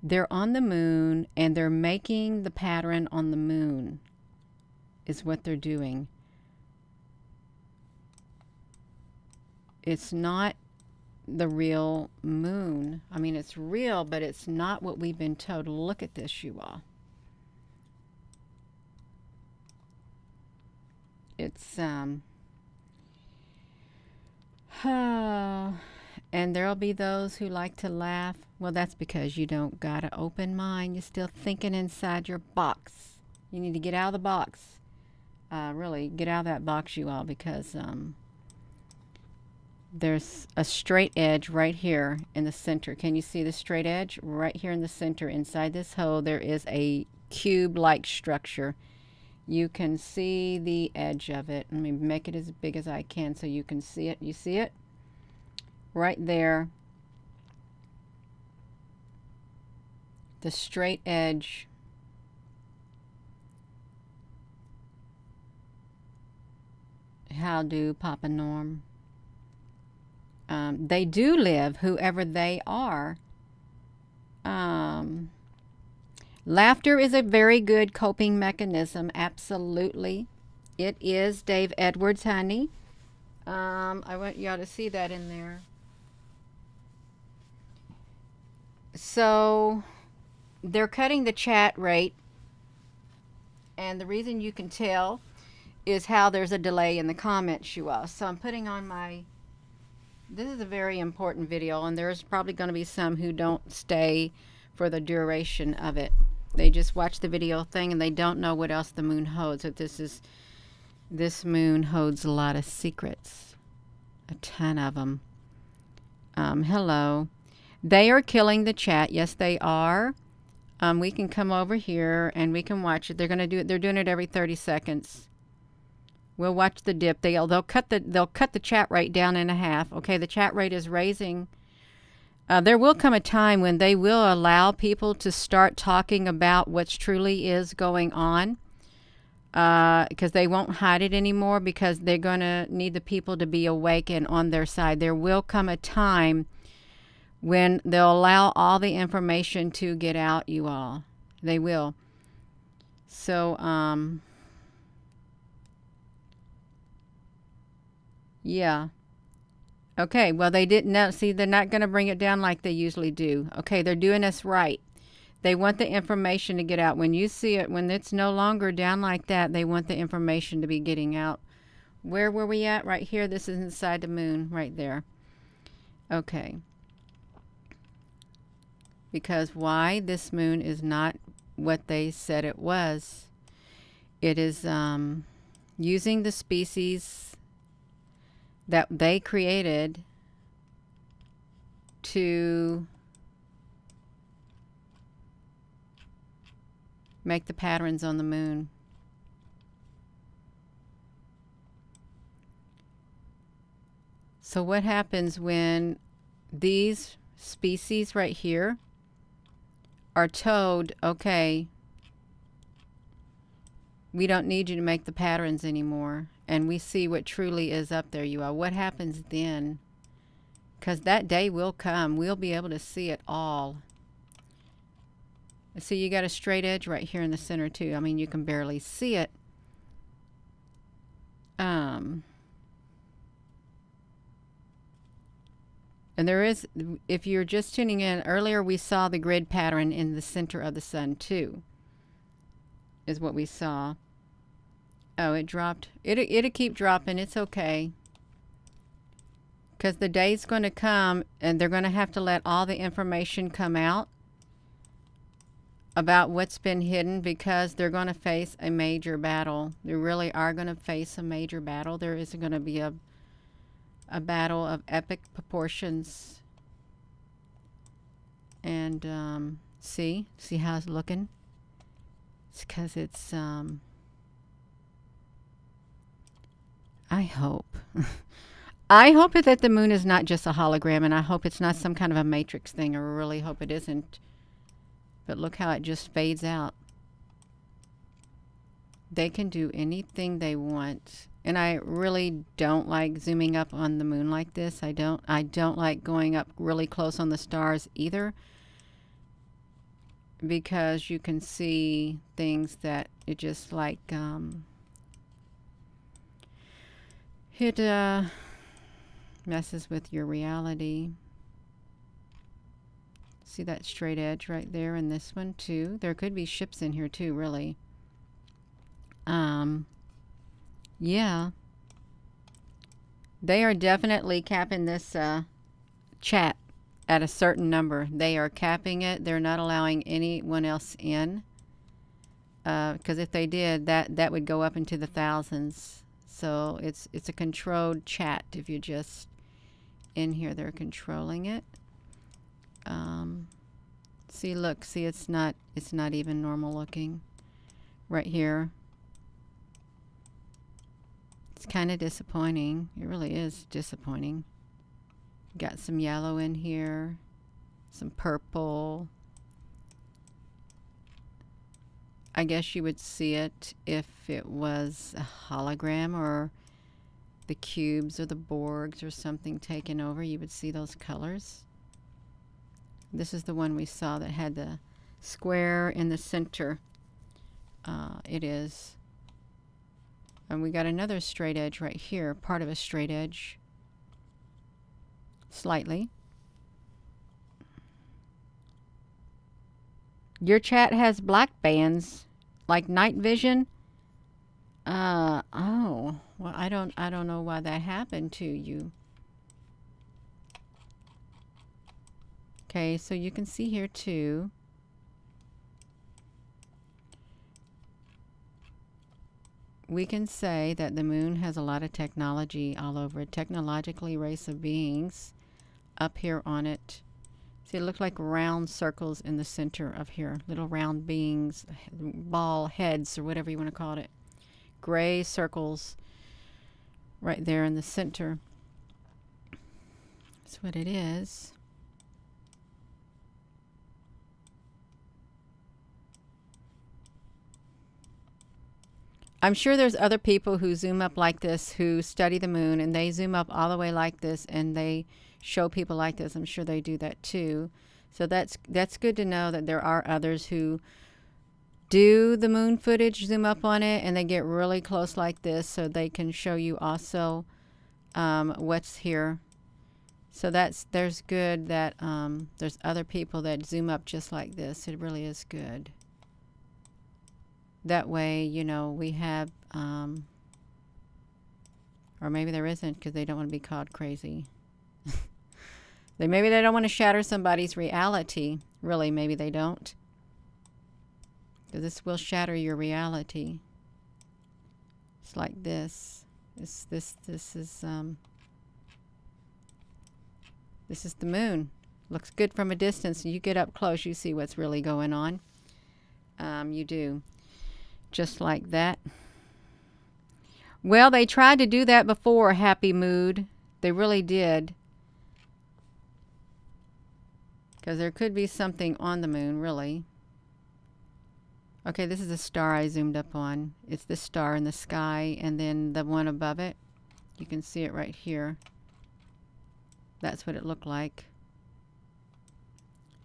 They're on the moon and they're making the pattern on the moon is what they're doing. It's not the real moon. I mean, it's real, but it's not what we've been told. Look at this, you all. It's and there'll be those who like to laugh. Well, that's because you don't got an open mind. You're still thinking inside your box. You need to get out of the box. Really, get out of that box, you all, because there's a straight edge right here in the center. Can you see the straight edge? Right here in the center, inside this hole, there is a cube-like structure. You can see the edge of it. Let me make it as big as I can so you can see it. You see it? Right there. The straight edge. How do Papa Norm? They do live, whoever they are. Laughter is a very good coping mechanism. Absolutely. It is, Dave Edwards, honey. I want y'all to see that in there. So they're cutting the chat rate. And the reason you can tell is how there's a delay in the comments, you all. So I'm putting on my... This is a very important video, and there's probably going to be some who don't stay for the duration of it. They just watch the video thing and they don't know what else the moon holds. But this moon holds a lot of secrets, a ton of them. Hello. They are killing the chat. Yes, they are. We can come over here and we can watch it. They're going to do it. They're doing it every 30 seconds. We'll watch the dip. They'll cut the chat rate down in half. Okay, the chat rate is raising. There will come a time when they will allow people to start talking about what's truly is going on, because they won't hide it anymore, because they're going to need the people to be awake and on their side. There will come a time when they'll allow all the information to get out, you all. They will. So, yeah. Okay, well, they didn't know. See, they're not going to bring it down like they usually do. Okay, they're doing us right. They want the information to get out. When you see it, when it's no longer down like that, they want the information to be getting out. Where were we at? Right here. This is inside the moon, right there. Okay. Because why? This moon is not what they said it was. It is using the species that they created to make the patterns on the moon. So what happens when these species right here are told, okay, we don't need you to make the patterns anymore, and we see what truly is up there, you all. What happens then? Because that day will come. We'll be able to see it all. See, you got a straight edge right here in the center too. I mean, you can barely see it. And there is, if you're just tuning in, earlier we saw the grid pattern in the center of the sun too, is what we saw. Oh, it dropped. It'll keep dropping. It's okay. Because the day's going to come and they're going to have to let all the information come out about what's been hidden, because they're going to face a major battle. They really are going to face a major battle. There is going to be a battle of epic proportions. And see how it's looking? It's because it's I hope I hope that the moon is not just a hologram, and I hope it's not some kind of a matrix thing. I really hope it isn't, But look how it just fades out. They can do anything they want. And I really don't like zooming up on the moon like this. I don't like going up really close on the stars either, because you can see things that it just like it messes with your reality. See that straight edge right there in this one too? There could be ships in here too, really. Yeah. They are definitely capping this chat at a certain number. They are capping it. They're not allowing anyone else in. Because if they did, that would go up into the thousands. So it's a controlled chat. If you're just in here, they're controlling it. See, look, see, it's not even normal looking right here. It's kind of disappointing. It really is disappointing. Got some yellow in here, some purple. I guess you would see it if it was a hologram or the cubes or the Borgs or something taken over. You would see those colors. This is the one we saw that had the square in the center. It is. And we got another straight edge right here, part of a straight edge. Slightly. Your chat has black bands, like night vision. Oh, well, I don't know why that happened to you. Okay, so you can see here too. We can say that the moon has a lot of technology all over it. Technologically race of beings up here on it. See, it looks like round circles in the center of here. Little round beings, ball heads, or whatever you want to call it. Gray circles right there in the center. That's what it is. I'm sure there's other people who zoom up like this, who study the moon, and they zoom up all the way like this, and they show people like this. I'm sure they do that too. So that's good to know that there are others who do the moon footage, zoom up on it, and they get really close like this, so they can show you also what's here. So there's good that there's other people that zoom up just like this. It really is good. That way, you know, we have, or maybe there isn't, because they don't want to be called crazy. Maybe they don't want to shatter somebody's reality. Really, maybe they don't. Because this will shatter your reality. It's like this. This is the moon. Looks good from a distance. You get up close, you see what's really going on. You do. Just like that. Well, they tried to do that before, Happy Mood. They really did. Because there could be something on the moon, really. Okay, this is a star I zoomed up on. It's the star in the sky, and then the one above it. You can see it right here. That's what it looked like.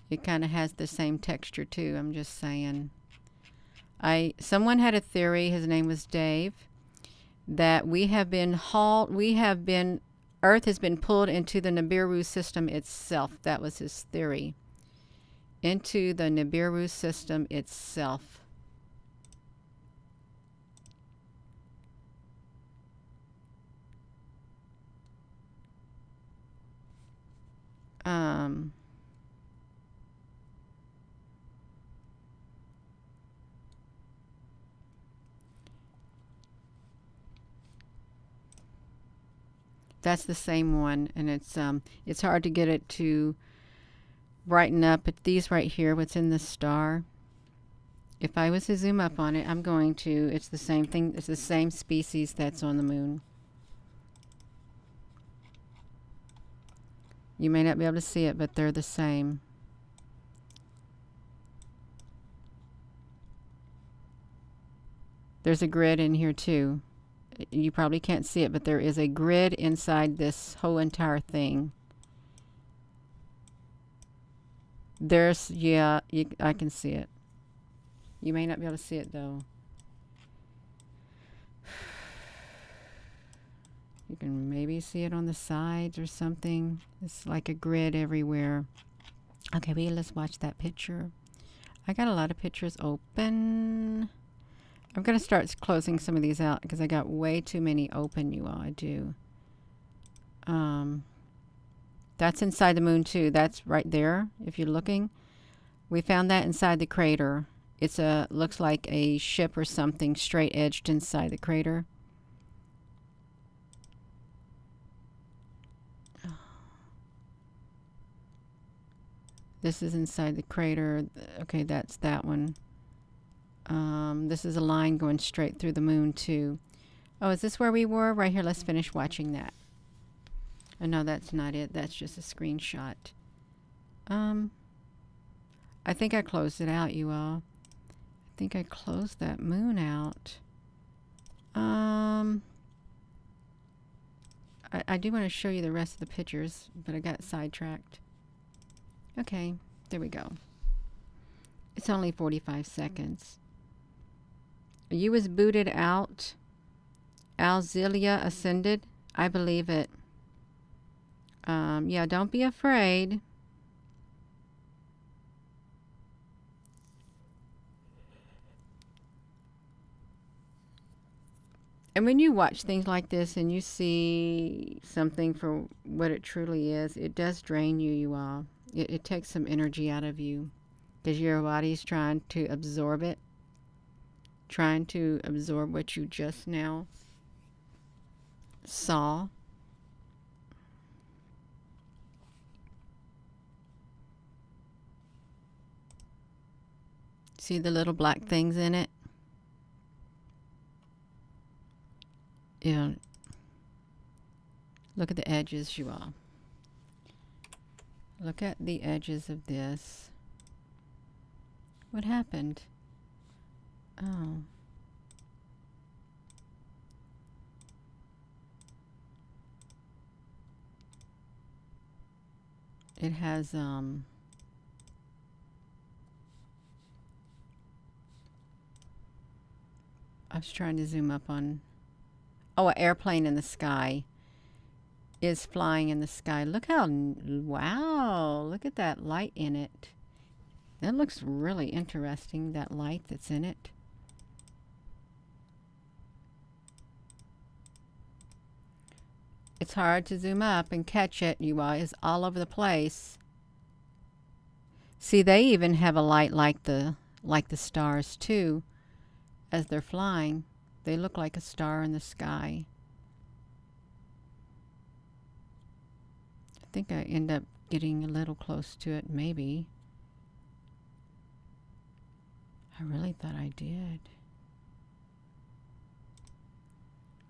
It kind of has the same texture too, I'm just saying. Someone had a theory, his name was Dave, that Earth has been pulled into the Nibiru system itself. That was his theory. Into the Nibiru system itself. That's the same one, and it's hard to get it to brighten up. But these right here, what's in the star, if I was to zoom up on it, I'm going to, it's the same thing, it's the same species that's on the moon. You may not be able to see it, but they're the same. There's a grid in here too. You probably can't see it, but there is a grid inside this whole entire thing. There's, yeah, I can see it. You may not be able to see it though. You can maybe see it on the sides or something. It's like a grid everywhere. Okay, well, let's watch that picture. I got a lot of pictures open. I'm going to start closing some of these out because I got way too many open, you all. I do. That's inside the moon too. That's right there. If you're looking, we found that inside the crater. It's looks like a ship or something straight edged inside the crater. This is inside the crater. Okay, that's that one. This is a line going straight through the moon too. Oh, is this where we were? Right here. Let's finish watching that. Oh, no, that's not it. That's just a screenshot. I think I closed it out, you all. I think I closed that moon out. I do want to show you the rest of the pictures, but I got sidetracked. Okay, there we go. It's only 45 seconds. You was booted out. Alzelia ascended. I believe it. Yeah, don't be afraid. And when you watch things like this and you see something for what it truly is, it does drain you, you all. It takes some energy out of you because your body's trying to absorb it, trying to absorb what you just now saw. See the little black things in it? Yeah. Look at the edges, you all. Look at the edges of this. What happened? Oh. It has, I was trying to zoom up on, oh, an airplane in the sky is flying in the sky. Look how, wow, look at that light in it. That looks really interesting, that light that's in it. It's hard to zoom up and catch it, you all. It's all over the place. See, they even have a light like the stars too. As they're flying, they look like a star in the sky. I think I end up getting a little close to it, maybe. I really thought I did.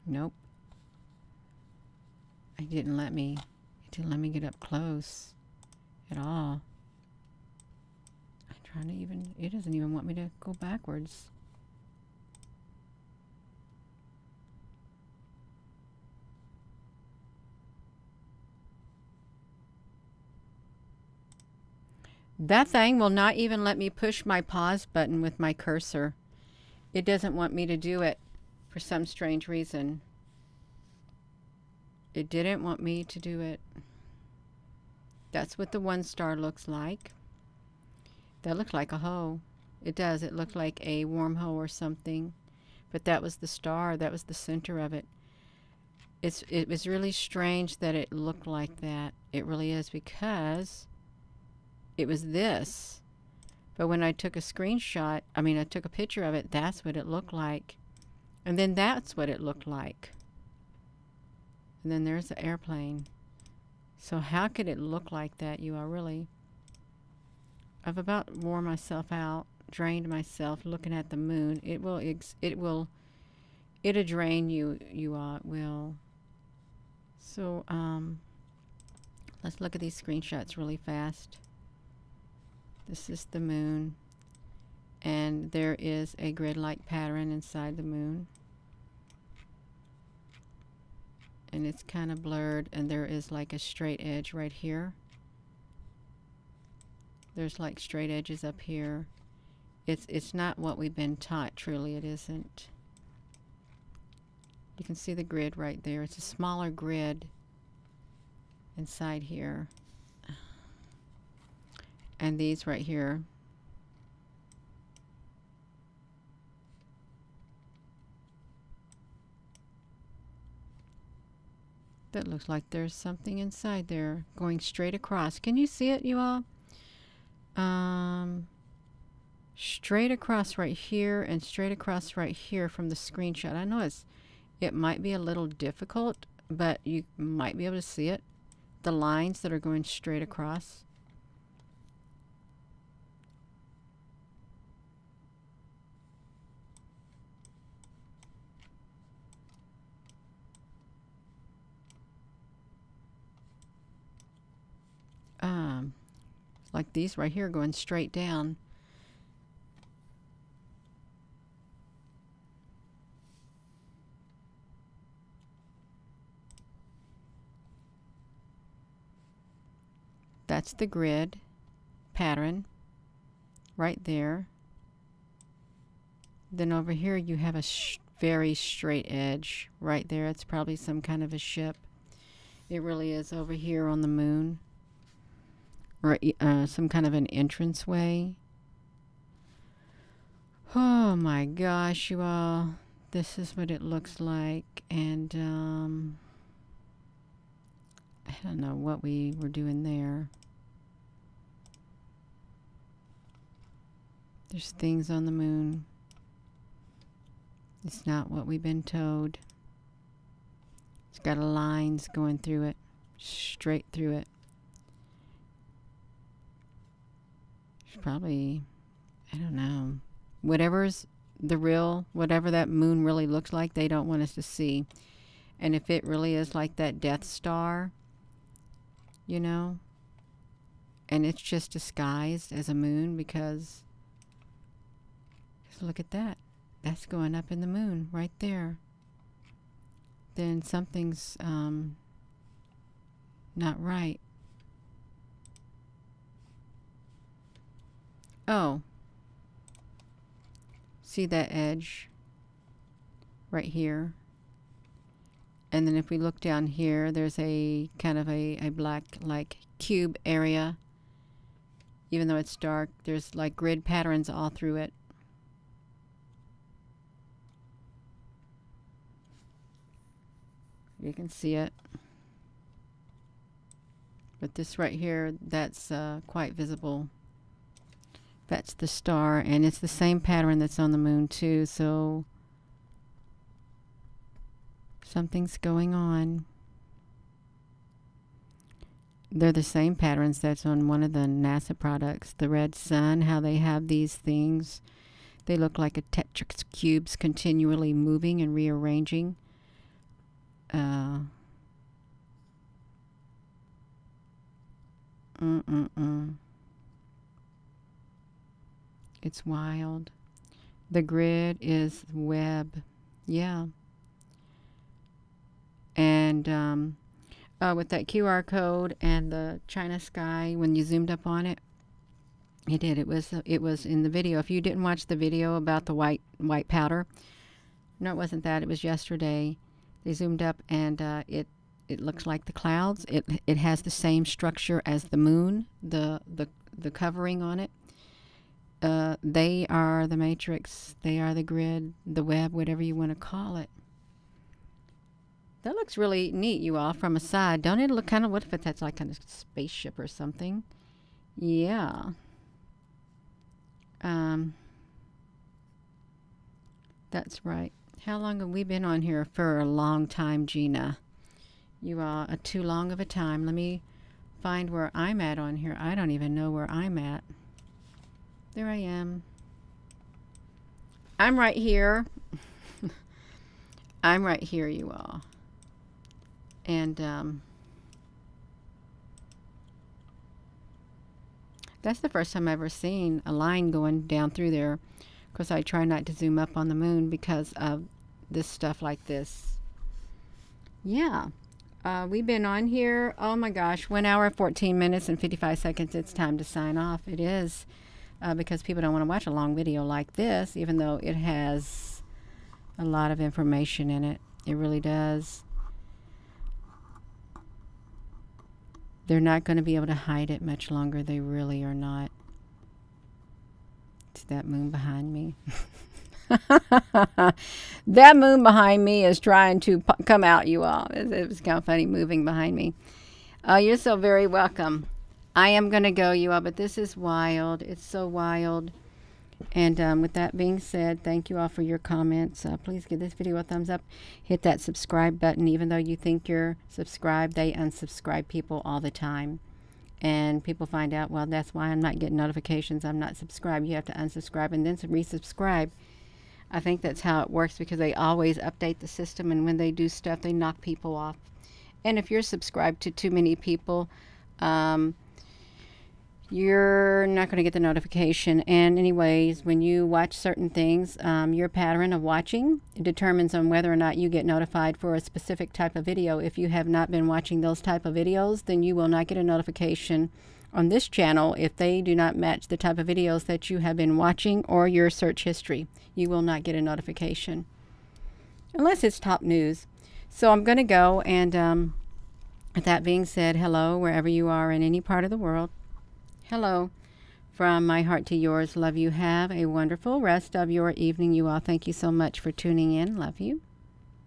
Nope. It didn't let me get up close at all. I'm trying to even, it doesn't even want me to go backwards. That thing will not even let me push my pause button with my cursor. It doesn't want me to do it for some strange reason. It didn't want me to do it. That's what the one star looks like. That looks like a hole. It does. It looked like a wormhole or something. But that was the star. That was the center of it. It was really strange that it looked like that. It really is, because it was this. But when I took a screenshot, I took a picture of it, that's what it looked like. And then that's what it looked like. And then there's the airplane. So how could it look like that? You are really... I've about worn myself out, drained myself looking at the moon. It'll drain you, you all, it will. So, let's look at these screenshots really fast. This is the moon. And there is a grid-like pattern inside the moon. And it's kind of blurred, and there is like a straight edge right here. There's like straight edges up here. It's not what we've been taught, truly it isn't. You can see the grid right there. It's a smaller grid inside here. And these right here. That looks like there's something inside there going straight across. Can you see it, you all? Straight across right here and straight across right here from the screenshot. I know it might be a little difficult, but you might be able to see it. The lines that are going straight across. Like these right here going straight down. That's the grid pattern right there. Then over here you have a very straight edge right there. It's probably some kind of a ship. It really is over here on the moon. Or some kind of an entranceway. Oh my gosh, you all. This is what it looks like. And I don't know what we were doing there. There's things on the moon. It's not what we've been told. It's got lines going through it. Straight through it. Probably, I don't know, whatever's the real, whatever that moon really looks like, they don't want us to see. And if it really is like that Death Star, you know, and it's just disguised as a moon, because look at that, that's going up in the moon right there, then something's not right. Oh, see that edge right here? And then if we look down here, there's a kind of a black like cube area. Even though it's dark, there's like grid patterns all through it. You can see it. But this right here, that's quite visible. That's the star, and it's the same pattern that's on the moon too, so something's going on. They're the same patterns that's on one of the NASA products, the red sun, how they have these things. They look like a Tetris cubes continually moving and rearranging. It's wild. The grid is web. Yeah. And with that QR code and the China sky, when you zoomed up on it, it did. It was in the video. If you didn't watch the video about the white powder, no, it wasn't that. It was yesterday. They zoomed up, and it looks like the clouds. It has the same structure as the moon, the covering on it. They are the matrix. They are the grid, the web, whatever you want to call it. That looks really neat, you all, from a side. Don't it look kind of, what if that's like kind of spaceship or something? Yeah. That's right. How long have we been on here? For a long time, Gina. You are too long of a time. Let me find where I'm at on here. I don't even know where I'm at. There I am. I'm right here. I'm right here, you all. And That's the first time I've ever seen a line going down through there. Of course, I try not to zoom up on the moon because of this stuff like this. Yeah. We've been on here, oh my gosh, 1 hour, 14 minutes, and 55 seconds. It's time to sign off. It is. Because people don't want to watch a long video like this, even though it has a lot of information in it. It really does. They're not going to be able to hide it much longer. They really are not. It's that moon behind me. That moon behind me is trying to come out, you all. It was kind of funny moving behind me. Oh, you're so very welcome. I am going to go, you all, but this is wild. It's so wild. And with that being said, thank you all for your comments. Please give this video a thumbs up. Hit that subscribe button. Even though you think you're subscribed, they unsubscribe people all the time. And people find out, well, that's why I'm not getting notifications. I'm not subscribed. You have to unsubscribe and then resubscribe. I think that's how it works because they always update the system. And when they do stuff, they knock people off. And if you're subscribed to too many people, you're not going to get the notification. And anyways, when you watch certain things, your pattern of watching determines on whether or not you get notified for a specific type of video. If you have not been watching those type of videos, then you will not get a notification on this channel if they do not match the type of videos that you have been watching or your search history. You will not get a notification unless it's top news. So I'm going to go, and with that being said, hello wherever you are in any part of the world. Hello from my heart to yours. Love you. Have a wonderful rest of your evening, you all. Thank you so much for tuning in. Love you.